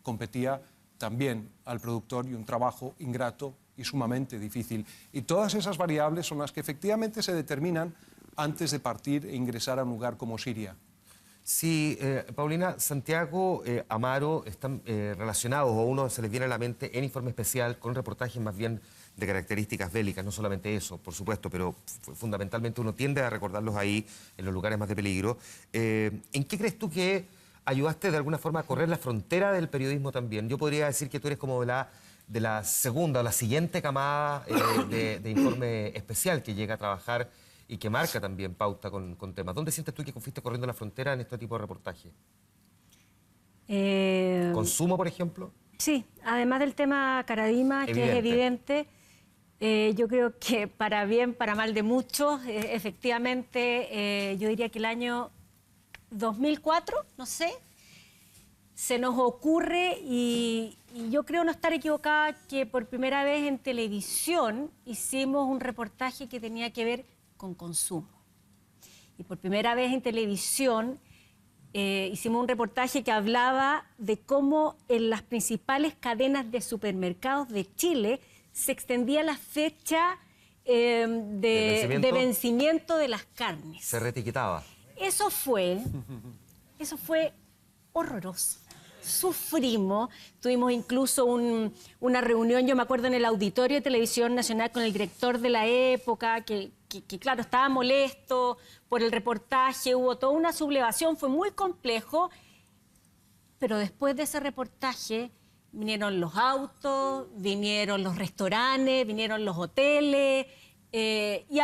competía también al productor y un trabajo ingrato y sumamente difícil. Y todas esas variables son las que efectivamente se determinan antes de partir e ingresar a un lugar como Siria. Sí, Paulina, Santiago, Amaro están relacionados, o uno se les viene a la mente en Informe Especial, con reportajes más bien de características bélicas, no solamente eso, por supuesto, pero fundamentalmente uno tiende a recordarlos ahí, en los lugares más de peligro. ¿En qué crees tú que ayudaste de alguna forma a correr la frontera del periodismo también? Yo podría decir que tú eres como de la segunda o la siguiente camada de informe especial que llega a trabajar y que marca también pauta con temas. ¿Dónde sientes tú que fuiste corriendo la frontera en este tipo de reportaje? ¿Consumo, por ejemplo? Sí, además del tema Caradima, que es evidente, yo creo que para bien, para mal de muchos, efectivamente, yo diría que el año 2004, no sé, se nos ocurre, y yo creo no estar equivocada, que por primera vez en televisión hicimos un reportaje que tenía que ver con consumo. Y por primera vez en televisión hicimos un reportaje que hablaba de cómo en las principales cadenas de supermercados de Chile se extendía la fecha de vencimiento de las carnes. Se reetiquetaba. Eso fue horroroso. Sufrimos, tuvimos incluso una reunión, yo me acuerdo, en el auditorio de Televisión Nacional con el director de la época, que claro, estaba molesto por el reportaje, hubo toda una sublevación, fue muy complejo, pero después de ese reportaje vinieron los autos, vinieron los restaurantes, vinieron los hoteles, y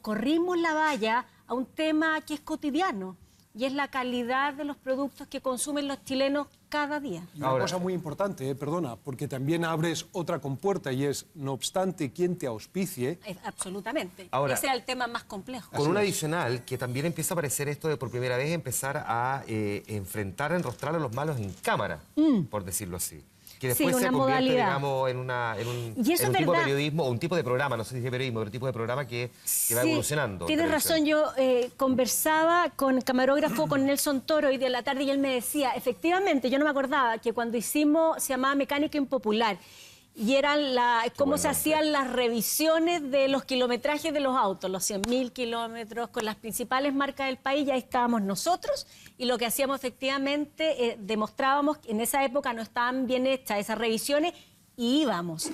corrimos la valla a un tema que es cotidiano, y es la calidad de los productos que consumen los chilenos cada día. Y una cosa muy importante, perdona, porque también abres otra compuerta y es, no obstante, quien te auspicie. Absolutamente. Ahora, ese es el tema más complejo. Con un adicional, que también empieza a aparecer esto de por primera vez empezar a enfrentar, a enrostrar a los malos en cámara, por decirlo así. Que después se convierte, digamos, en un tipo de periodismo, o un tipo de programa, no sé si es periodismo, pero un tipo de programa que va evolucionando. Tienes razón, yo conversaba con el camarógrafo, con Nelson Toro, hoy de la tarde, y él me decía, efectivamente, yo no me acordaba, que cuando hicimos, se llamaba Mecánica Impopular, y eran cómo se hacían las revisiones de los kilometrajes de los autos, los 100.000 kilómetros, con las principales marcas del país, ya estábamos nosotros, y lo que hacíamos efectivamente, demostrábamos que en esa época no estaban bien hechas esas revisiones, y íbamos,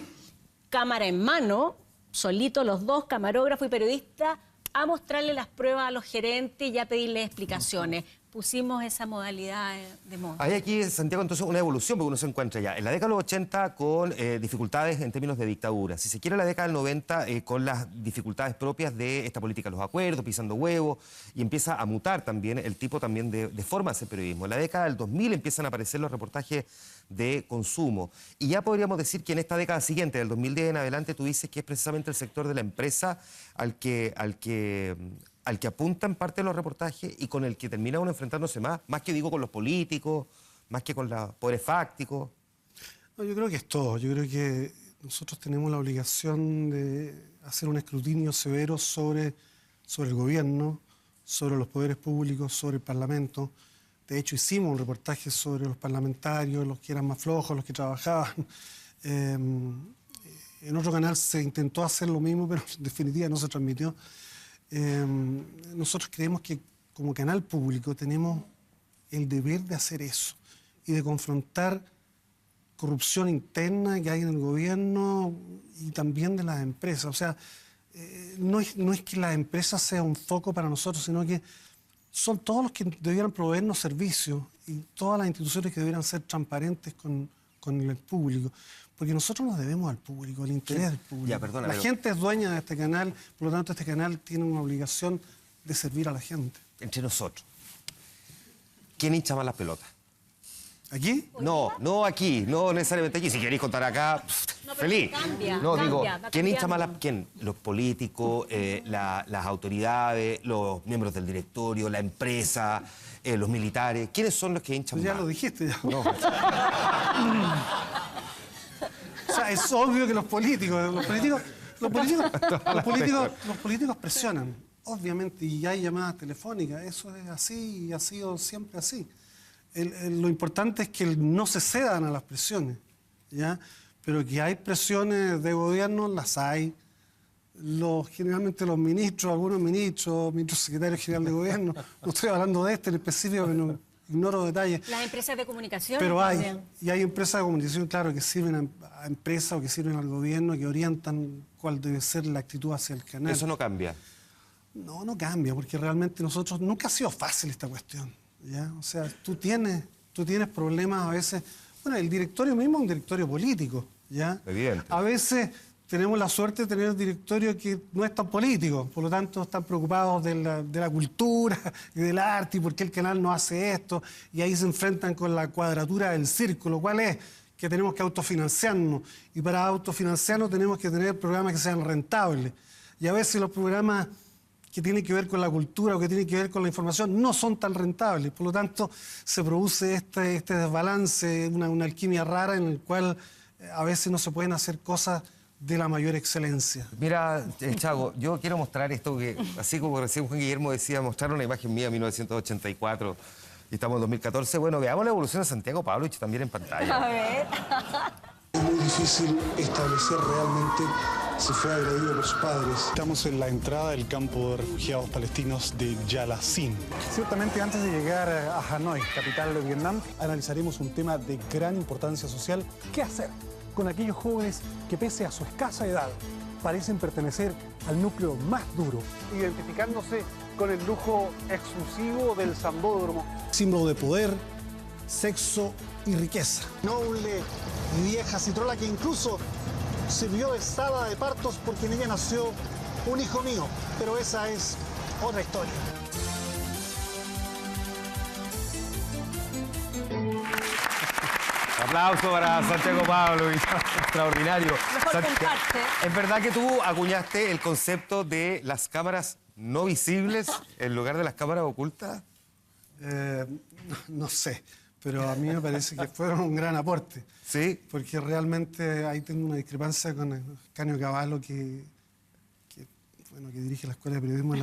cámara en mano, solitos los dos, camarógrafo y periodista, a mostrarle las pruebas a los gerentes y a pedirles explicaciones. Pusimos esa modalidad de moda. Hay aquí, Santiago, entonces una evolución, porque uno se encuentra ya en la década de los 80 con dificultades en términos de dictadura. Si se quiere, la década del 90 con las dificultades propias de esta política, los acuerdos, pisando huevos, y empieza a mutar también el tipo también de forma de hacer periodismo. En la década del 2000 empiezan a aparecer los reportajes de consumo. Y ya podríamos decir que en esta década siguiente, del 2010 en adelante, tú dices que es precisamente el sector de la empresa al que apunta en parte los reportajes y con el que termina uno enfrentándose más que digo con los políticos, más que con los poderes fácticos. No, yo creo que es todo. Yo creo que nosotros tenemos la obligación de hacer un escrutinio severo sobre el gobierno, sobre los poderes públicos, sobre el Parlamento. De hecho, hicimos un reportaje sobre los parlamentarios, los que eran más flojos, los que trabajaban. En otro canal se intentó hacer lo mismo, pero en definitiva no se transmitió. Nosotros creemos que como canal público tenemos el deber de hacer eso y de confrontar corrupción interna que hay en el gobierno y también de las empresas. O sea, no es que la empresa sea un foco para nosotros, sino que son todos los que debieran proveernos servicios y todas las instituciones que debieran ser transparentes con el público. Porque nosotros nos debemos al público, al interés del público. Ya, perdona, la gente es dueña de este canal, por lo tanto este canal tiene una obligación de servir a la gente. Entre nosotros, ¿quién hincha más las pelotas? ¿Aquí? No aquí, no necesariamente aquí. Si queréis contar acá, feliz. ¿Quién hincha más las... ¿Quién? Los políticos, las autoridades, los miembros del directorio, la empresa, los militares. ¿Quiénes son los que hinchan más? Ya lo dijiste. Ya. No. O sea, es obvio que los políticos presionan, obviamente, y hay llamadas telefónicas. Eso es así y ha sido siempre así. Lo importante es que no se cedan a las presiones, ¿ya? Pero que hay presiones de gobierno, las hay. Generalmente los ministros, algunos ministros secretarios generales de gobierno, no estoy hablando de este en específico, pero ignoro detalles. Las empresas de comunicación. Pero hay empresas de comunicación, claro, que sirven a empresas o que sirven al gobierno, que orientan cuál debe ser la actitud hacia el canal. ¿Eso no cambia? No cambia, porque realmente nosotros... Nunca ha sido fácil esta cuestión, ¿ya? O sea, tú tienes problemas a veces... Bueno, el directorio mismo es un directorio político, ¿ya? Evidente. A veces tenemos la suerte de tener un directorio que no es tan político, por lo tanto están preocupados de la cultura y del arte y por qué el canal no hace esto, y ahí se enfrentan con la cuadratura del círculo. ¿Cuál es? Que tenemos que autofinanciarnos, y para autofinanciarnos tenemos que tener programas que sean rentables. Y a veces los programas que tienen que ver con la cultura o que tienen que ver con la información no son tan rentables. Por lo tanto, se produce este desbalance, una alquimia rara en el cual a veces no se pueden hacer cosas de la mayor excelencia. Mira, Chago, yo quiero mostrar esto que, así como recién Juan Guillermo decía, mostrar una imagen mía de 1984 y estamos en 2014. Bueno, veamos la evolución de Santiago Pavlovich también en pantalla. A ver. Es muy difícil establecer realmente si fue agredido por sus padres. Estamos en la entrada del campo de refugiados palestinos de Yalasin. Ciertamente antes de llegar a Hanoi, capital de Vietnam, analizaremos un tema de gran importancia social. ¿Qué hacer con aquellos jóvenes que, pese a su escasa edad, parecen pertenecer al núcleo más duro, identificándose con el lujo exclusivo del sambódromo? Símbolo de poder, sexo y riqueza. Noble y vieja citrola que incluso sirvió de sala de partos porque en ella nació un hijo mío, pero esa es otra historia. Aplauso para Santiago Pavlovich, extraordinario. Mejor comparte. ¿Es verdad que tú acuñaste el concepto de las cámaras no visibles en lugar de las cámaras ocultas? No sé, pero a mí me parece que fueron un gran aporte. Sí. Porque realmente ahí tengo una discrepancia con el Canio Cavallo, que dirige la Escuela de Periodismo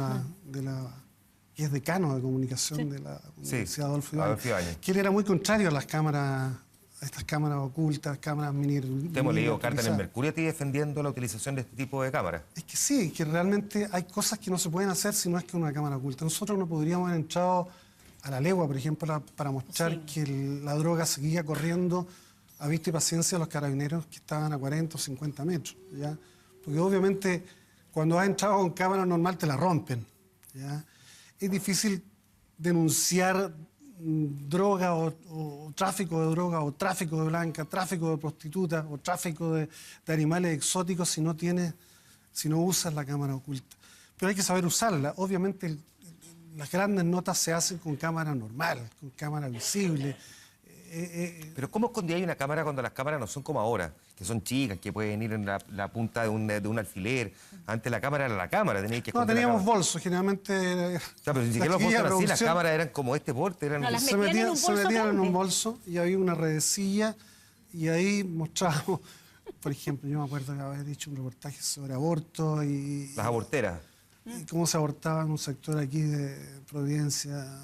que es decano de comunicación de la Universidad Adolfo Ibáñez. Que él era muy contrario a las cámaras, a estas cámaras ocultas, cámaras mini. Te hemos leído cartas en el Mercurio a ti defendiendo la utilización de este tipo de cámaras. Es que sí, que realmente hay cosas que no se pueden hacer si no es que una cámara oculta. Nosotros no podríamos haber entrado a la legua, por ejemplo, para mostrar que la droga seguía corriendo a vista y paciencia de los carabineros que estaban a 40 o 50 metros, ¿ya? Porque obviamente cuando has entrado con cámara normal te la rompen, ¿ya? Es difícil denunciar droga o tráfico de droga o tráfico de blanca, tráfico de prostitutas o tráfico de animales exóticos si no usas la cámara oculta. Pero hay que saber usarla. Obviamente las grandes notas se hacen con cámara normal, con cámara visible. Pero ¿cómo escondí ahí una cámara cuando las cámaras no son como ahora? Que son chicas, que pueden ir en la punta de un alfiler. Antes la cámara era la cámara, tenías que esconder. No, teníamos bolsos, generalmente. Pero ni siquiera los bolsos eran así, las cámaras eran como este porte. Se metían en un bolso y había una redecilla y ahí mostrábamos, por ejemplo, yo me acuerdo que había dicho un reportaje sobre aborto y... Las aborteras. Y cómo se abortaba en un sector aquí de Providencia,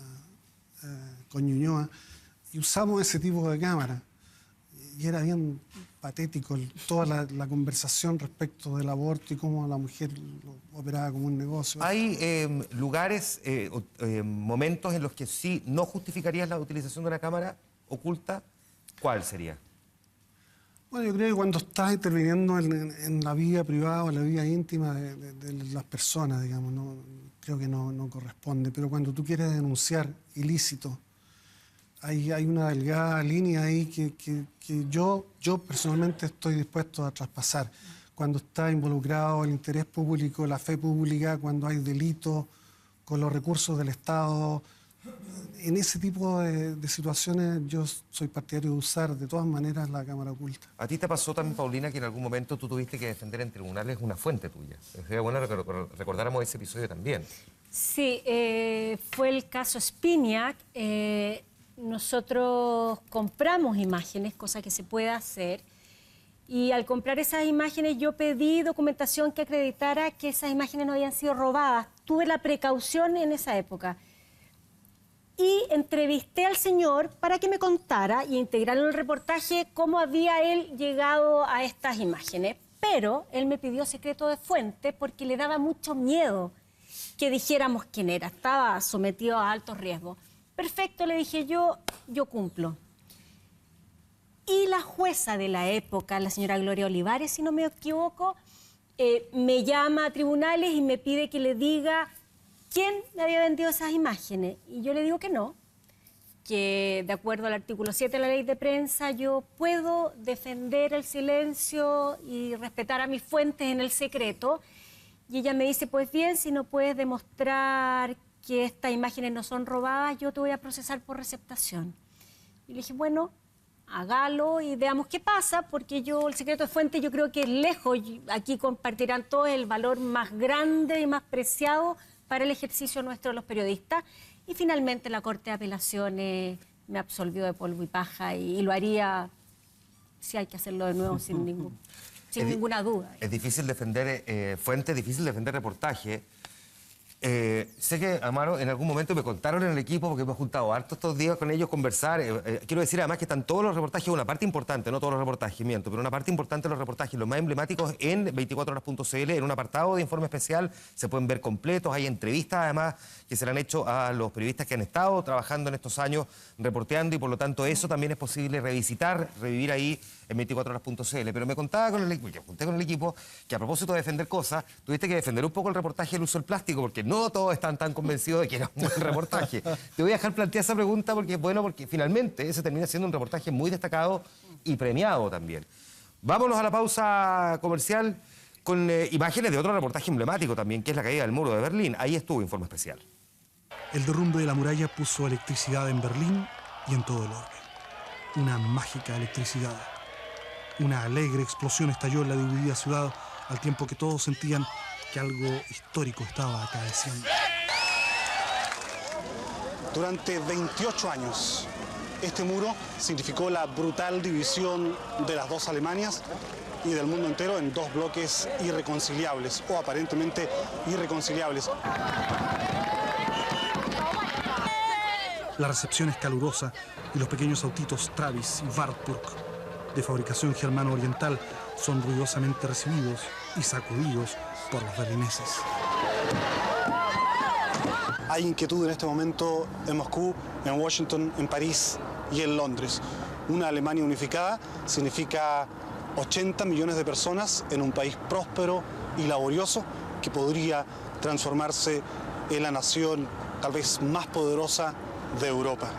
con Ñuñoa. Y usamos ese tipo de cámara. Y era bien patético toda la conversación respecto del aborto y cómo la mujer lo operaba como un negocio. ¿Hay lugares, momentos en los que sí no justificarías la utilización de una cámara oculta? ¿Cuál sería? Bueno, yo creo que cuando estás interviniendo en la vida privada o en la vida íntima de las personas, digamos, creo que no corresponde. Pero cuando tú quieres denunciar ilícito, hay una delgada línea ahí que yo personalmente estoy dispuesto a traspasar. Cuando está involucrado el interés público, la fe pública, cuando hay delitos con los recursos del Estado. En ese tipo de situaciones yo soy partidario de usar de todas maneras la cámara oculta. ¿A ti te pasó también, Paulina, que en algún momento tú tuviste que defender en tribunales una fuente tuya? Sería bueno que recordáramos ese episodio también. Sí, fue el caso Spinac. Nosotros compramos imágenes, cosa que se puede hacer, y al comprar esas imágenes yo pedí documentación que acreditara que esas imágenes no habían sido robadas. Tuve la precaución en esa época. Y entrevisté al señor para que me contara y integrara en el reportaje cómo había él llegado a estas imágenes. Pero él me pidió secreto de fuente porque le daba mucho miedo que dijéramos quién era. Estaba sometido a altos riesgos. Perfecto, le dije yo cumplo. Y la jueza de la época, la señora Gloria Olivares, si no me equivoco, me llama a tribunales y me pide que le diga quién me había vendido esas imágenes. Y yo le digo que no, que de acuerdo al artículo 7 de la ley de prensa yo puedo defender el silencio y respetar a mis fuentes en el secreto. Y ella me dice, pues bien, si no puedes demostrar que estas imágenes no son robadas, yo te voy a procesar por receptación. Y le dije, bueno, hágalo y veamos qué pasa, porque yo el secreto de fuente yo creo que es lejos. Aquí compartirán todos el valor más grande y más preciado para el ejercicio nuestro de los periodistas. Y finalmente la Corte de Apelaciones me absolvió de polvo y paja y lo haría si hay que hacerlo de nuevo sin ninguna duda. Es difícil defender fuente, difícil defender reportaje. Sé que, Amaro, en algún momento me contaron en el equipo, porque me he juntado harto estos días con ellos conversar. Quiero decir además que están todos los reportajes, una parte importante, no todos los reportajes, miento, pero una parte importante de los reportajes, los más emblemáticos, en 24horas.cl, en un apartado de informe especial, se pueden ver completos, hay entrevistas además que se le han hecho a los periodistas que han estado trabajando en estos años reporteando, y por lo tanto eso también es posible revisitar, revivir ahí en 24horas.cl. Pero me contaba con el equipo que a propósito de defender cosas, tuviste que defender un poco el reportaje del uso del plástico, porque no todos están tan convencidos de que era un buen reportaje. Te voy a dejar plantear esa pregunta porque es bueno, porque finalmente ese termina siendo un reportaje muy destacado y premiado también. Vámonos a la pausa comercial con imágenes de otro reportaje emblemático también, que es la caída del muro de Berlín. Ahí estuvo Informe Especial. El derrumbe de la muralla puso electricidad en Berlín y en todo el orbe. Una mágica electricidad. Una alegre explosión estalló en la dividida ciudad al tiempo que todos sentían que algo histórico estaba acaeciendo. Durante 28 años, este muro significó la brutal división de las dos Alemanias y del mundo entero en dos bloques irreconciliables, o aparentemente irreconciliables. La recepción es calurosa y los pequeños autitos Travis y Wartburg, de fabricación germano-oriental, son ruidosamente recibidos y sacudidos por los berlineses. Hay inquietud en este momento en Moscú, en Washington, en París y en Londres. Una Alemania unificada significa 80 millones de personas en un país próspero y laborioso que podría transformarse en la nación tal vez más poderosa de Europa.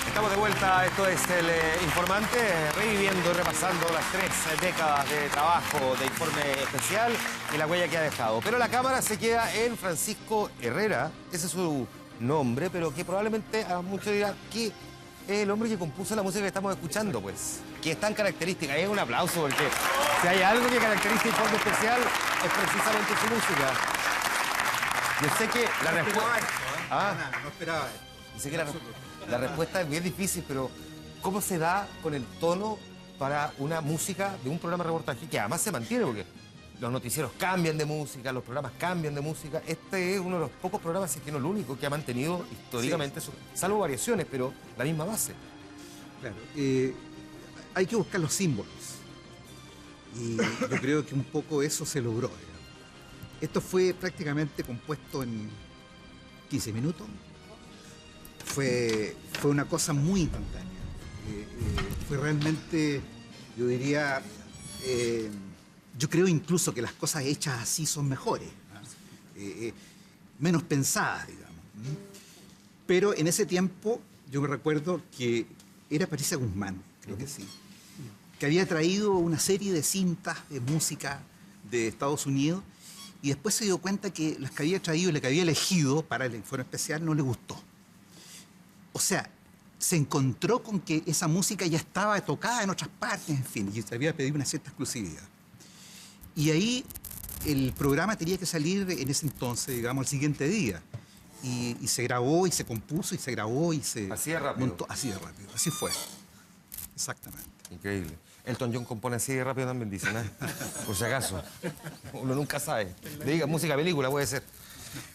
Estamos de vuelta, esto es El Informante, reviviendo y repasando las 3 décadas de trabajo de Informe Especial y la huella que ha dejado. Pero la cámara se queda en Francisco Herrera, ese es su nombre, pero que probablemente a muchos dirán que es el hombre que compuso la música que estamos escuchando, pues, que es tan característica. Hay un aplauso porque si hay algo que caracteriza Informe Especial es precisamente su música. Yo sé que la respuesta... No esperaba esto. Yo sé que la respuesta es bien difícil, pero ¿cómo se da con el tono para una música de un programa de reportaje que además se mantiene? Porque los noticieros cambian de música, los programas cambian de música. Este es uno de los pocos programas, si es que no el único, que ha mantenido históricamente, salvo variaciones, pero la misma base. Claro, hay que buscar los símbolos. Y yo creo que un poco eso se logró. Digamos. Esto fue prácticamente compuesto en 15 minutos. Fue una cosa muy instantánea. Fue realmente, yo diría, yo creo incluso que las cosas hechas así son mejores, menos pensadas, digamos. Pero en ese tiempo yo me recuerdo que era Patricia Guzmán, creo que sí, que había traído una serie de cintas de música de Estados Unidos y después se dio cuenta que las que había traído y las que había elegido para el Informe Especial no le gustó. O sea, se encontró con que esa música ya estaba tocada en otras partes, en fin, y se había pedido una cierta exclusividad. Y ahí el programa tenía que salir en ese entonces, digamos, el siguiente día. Y se grabó, y se compuso, y se grabó, y se... Así de rápido. Montó, así de rápido, así fue. Exactamente. Increíble. Elton John compone así de rápido también, dicen, ¿eh? Por si acaso. Uno nunca sabe. Diga, música, película, puede ser.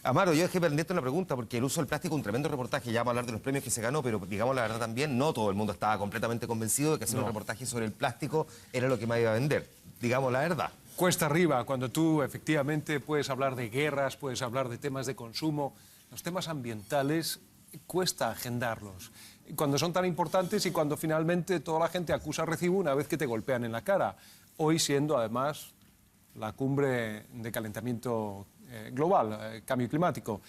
Amaro, yo dejé pendiente una pregunta porque el uso del plástico es un tremendo reportaje. Ya vamos a hablar de los premios que se ganó, pero digamos la verdad también, no todo el mundo estaba completamente convencido de que hacer un reportaje sobre el plástico era lo que más iba a vender. Digamos la verdad. cuesta arriba, cuando tú efectivamente puedes hablar de guerras, puedes hablar de temas de consumo, los temas ambientales cuesta agendarlos. Cuando son tan importantes y cuando finalmente toda la gente acusa recibo una vez que te golpean en la cara. Hoy siendo además la cumbre de calentamiento global, cambio climático.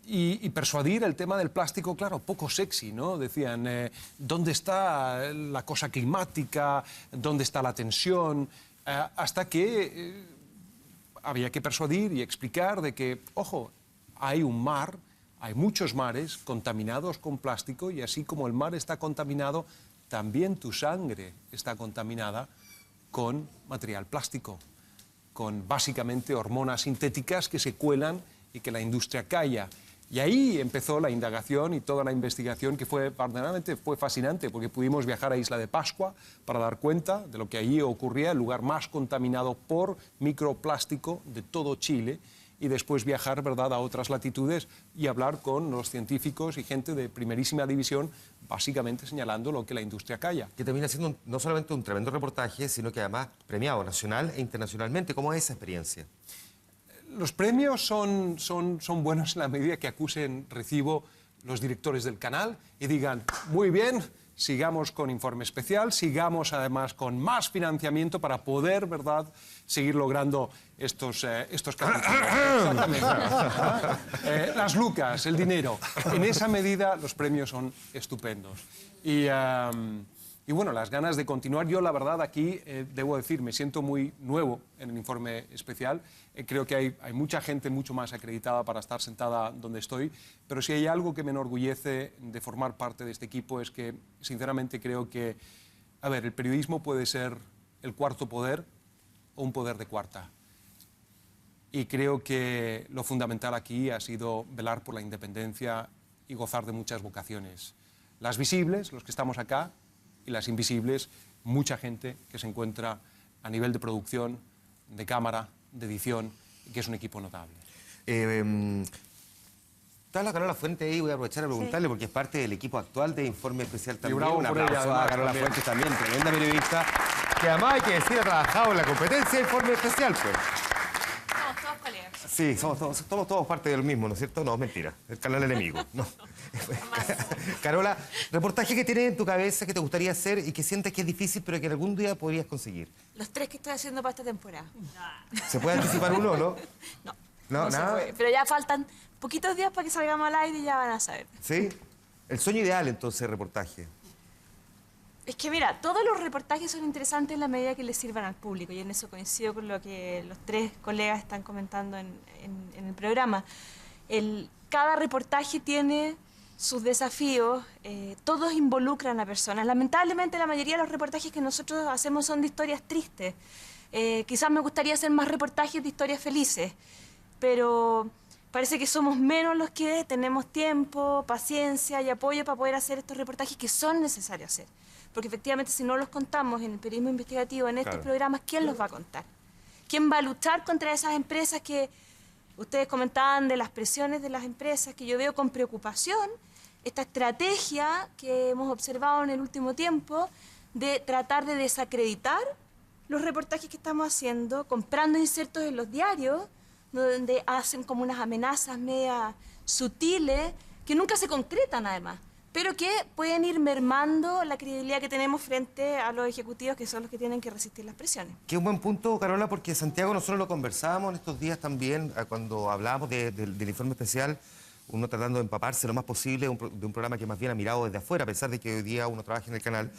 Y persuadir el tema del plástico, claro, poco sexy, ¿no? Decían, ¿dónde está la cosa climática? ¿Dónde está la tensión? Hasta que había que persuadir y explicar de que, ojo, hay un mar, hay muchos mares contaminados con plástico y así como el mar está contaminado, también tu sangre está contaminada con material plástico, con básicamente hormonas sintéticas que se cuelan y que la industria calla. Y ahí empezó la indagación y toda la investigación que verdaderamente fue fascinante porque pudimos viajar a Isla de Pascua para dar cuenta de lo que allí ocurría, el lugar más contaminado por microplástico de todo Chile, y después viajar, ¿verdad?, a otras latitudes y hablar con los científicos y gente de primerísima división, básicamente señalando lo que la industria calla. Que termina siendo no solamente un tremendo reportaje, sino que además premiado nacional e internacionalmente. ¿Cómo es esa experiencia? Los premios son buenos en la medida que acusen recibo los directores del canal y digan, muy bien, sigamos con informe especial, sigamos además con más financiamiento para poder, ¿verdad?, seguir logrando estos capítulos. Exactamente. Las lucas, el dinero. En esa medida los premios son estupendos. Y bueno, las ganas de continuar. Yo, la verdad, aquí, debo decir, me siento muy nuevo en el informe especial. Creo que hay mucha gente mucho más acreditada para estar sentada donde estoy, pero si hay algo que me enorgullece de formar parte de este equipo es que, sinceramente, creo que, a ver, el periodismo puede ser el cuarto poder o un poder de cuarta. Y creo que lo fundamental aquí ha sido velar por la independencia y gozar de muchas vocaciones. Las visibles, los que estamos acá, y las invisibles, mucha gente que se encuentra a nivel de producción, de cámara, de edición, y que es un equipo notable. Está la Carola Fuentes ahí, voy a aprovechar a preguntarle, porque es parte del equipo actual de Informe Especial también. bravo Un por aplauso ella, a Carola también. Fuentes también, tremenda periodista, que además hay que decir ha trabajado en la competencia de Informe Especial, pues. Somos todos colegas. Sí, somos todos parte del mismo, ¿no es cierto? No, mentira, el canal enemigo. No. Carola, reportaje que tienes en tu cabeza que te gustaría hacer y que sientes que es difícil, pero que algún día podrías conseguir. Los 3 que estoy haciendo para esta temporada. ¿Se puede anticipar uno o no? No, se nada. puede. Pero ya faltan poquitos días para que salgamos al aire y ya van a saber. ¿Sí? El sueño ideal, entonces, reportaje. Es que mira, todos los reportajes son interesantes en la medida que les sirvan al público, y en eso coincido con lo que los 3 colegas están comentando en el programa. Cada reportaje tiene sus desafíos, todos involucran a personas. Lamentablemente la mayoría de los reportajes que nosotros hacemos son de historias tristes. Quizás me gustaría hacer más reportajes de historias felices, pero parece que somos menos los que tenemos tiempo, paciencia y apoyo para poder hacer estos reportajes que son necesarios hacer. Porque efectivamente si no los contamos en el periodismo investigativo, en estos programas, ¿quién los va a contar? ¿Quién va a luchar contra esas empresas que ustedes comentaban de las presiones de las empresas, que yo veo con preocupación esta estrategia que hemos observado en el último tiempo de tratar de desacreditar los reportajes que estamos haciendo, comprando insertos en los diarios, donde hacen como unas amenazas media sutiles, que nunca se concretan además, pero que pueden ir mermando la credibilidad que tenemos frente a los ejecutivos, que son los que tienen que resistir las presiones. Qué buen punto, Carola, porque Santiago nosotros lo conversábamos en estos días también, cuando hablábamos del informe especial, uno tratando de empaparse lo más posible de un programa que más bien ha mirado desde afuera, a pesar de que hoy día uno trabaja en el canal.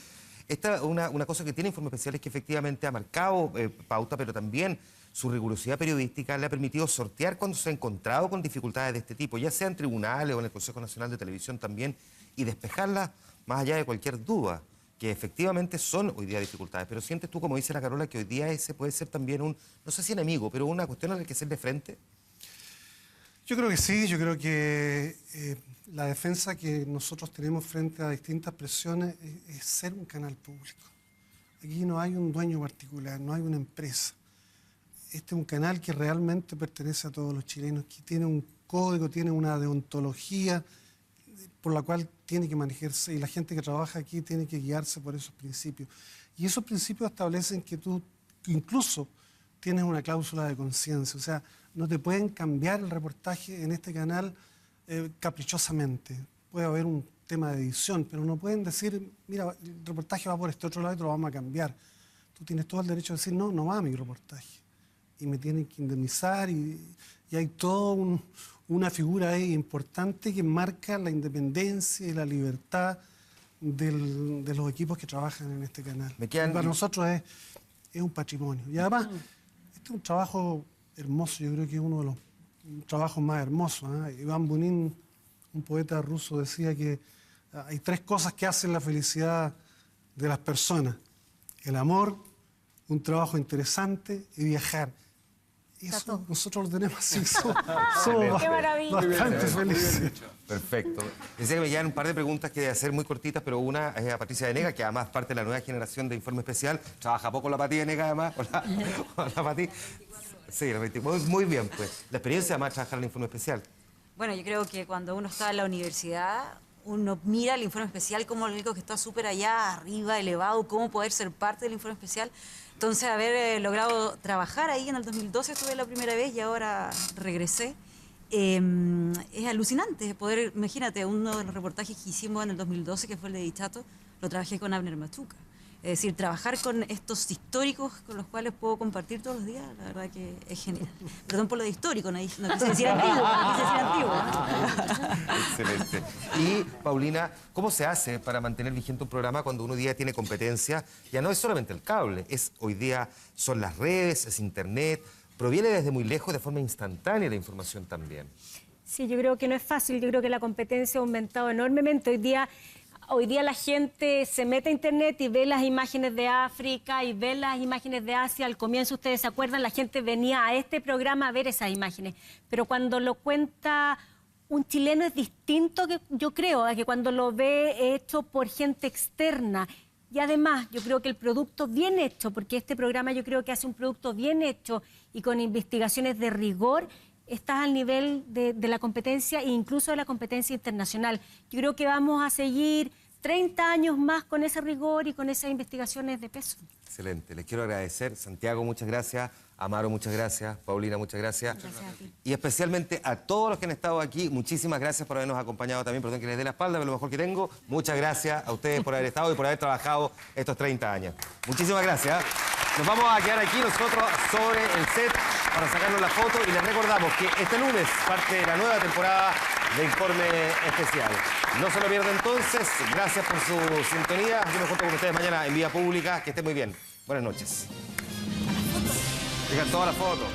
Una cosa que tiene informe especial es que efectivamente ha marcado pauta, pero también su rigurosidad periodística le ha permitido sortear cuando se ha encontrado con dificultades de este tipo, ya sea en tribunales o en el Consejo Nacional de Televisión también, y despejarlas más allá de cualquier duda, que efectivamente son hoy día dificultades. Pero sientes tú, como dice la Carola, que hoy día ese puede ser también un, no sé si enemigo, pero una cuestión a la que hacerle frente. Yo creo que sí, yo creo que la defensa que nosotros tenemos frente a distintas presiones es ser un canal público. Aquí no hay un dueño particular, no hay una empresa. Este es un canal que realmente pertenece a todos los chilenos, que tiene un código, tiene una deontología por la cual tiene que manejarse, y la gente que trabaja aquí tiene que guiarse por esos principios. Y esos principios establecen que tú incluso tienes una cláusula de conciencia. O sea, no te pueden cambiar el reportaje en este canal caprichosamente. Puede haber un tema de edición, pero no pueden decir, mira, el reportaje va por este otro lado y te lo vamos a cambiar. Tú tienes todo el derecho de decir, no, no va a mi reportaje. Y me tienen que indemnizar y hay toda una figura ahí importante que marca la independencia y la libertad de los equipos que trabajan en este canal. Para nosotros es un patrimonio. Y además, este es un trabajo hermoso, yo creo que es uno de los trabajos más hermosos. Iván Bunin, un poeta ruso, decía que hay 3 cosas que hacen la felicidad de las personas: el amor, un trabajo interesante y viajar. Y eso nosotros lo tenemos así, somos bastante felices. Perfecto. Decía que me quedan un par de preguntas que voy a hacer muy cortitas, pero una es a Patricia Venegas, que además parte de la nueva generación de Informe Especial. Trabaja poco la Pati Venegas, además. Hola, Pati. Sí, muy bien, pues. La experiencia además de trabajar en el Informe Especial. Bueno, yo creo que cuando uno está en la universidad, uno mira el Informe Especial como algo que está súper allá arriba, elevado, cómo poder ser parte del Informe Especial. Entonces, haber logrado trabajar ahí en el 2012, estuve la primera vez y ahora regresé. Es alucinante poder, imagínate, uno de los reportajes que hicimos en el 2012, que fue el de Dichato, lo trabajé con Abner Machuca. Es decir, trabajar con estos históricos con los cuales puedo compartir todos los días, la verdad que es genial. Perdón por lo de histórico, no quise decir antiguo, Excelente. Y, Paulina, ¿cómo se hace para mantener vigente un programa cuando uno hoy día tiene competencia? Ya no es solamente el cable, hoy día son las redes, es internet, proviene desde muy lejos de forma instantánea la información también. Sí, yo creo que no es fácil, yo creo que la competencia ha aumentado enormemente. Hoy día la gente se mete a internet y ve las imágenes de África y ve las imágenes de Asia. Al comienzo, ustedes se acuerdan, la gente venía a este programa a ver esas imágenes. Pero cuando lo cuenta un chileno es distinto, que yo creo, a que cuando lo ve hecho por gente externa. Y además, yo creo que el producto bien hecho, porque este programa yo creo que hace un producto bien hecho y con investigaciones de rigor, estás al nivel de la competencia e incluso de la competencia internacional. Yo creo que vamos a seguir 30 años más con ese rigor y con esas investigaciones de peso. Excelente. Les quiero agradecer. Santiago, muchas gracias. Amaro, muchas gracias. Paulina, muchas gracias. Gracias a ti. Y especialmente a todos los que han estado aquí, muchísimas gracias por habernos acompañado también. Perdón que les dé la espalda, pero lo mejor que tengo. Muchas gracias a ustedes por haber estado y por haber trabajado estos 30 años. Muchísimas gracias. Nos vamos a quedar aquí nosotros sobre el set para sacarnos la foto y les recordamos que este lunes parte de la nueva temporada de Informe Especial. No se lo pierdan entonces. Gracias por su sintonía. Yo me junto con ustedes mañana en Vía Pública. Que estén muy bien. Buenas noches. Dejan todas las fotos.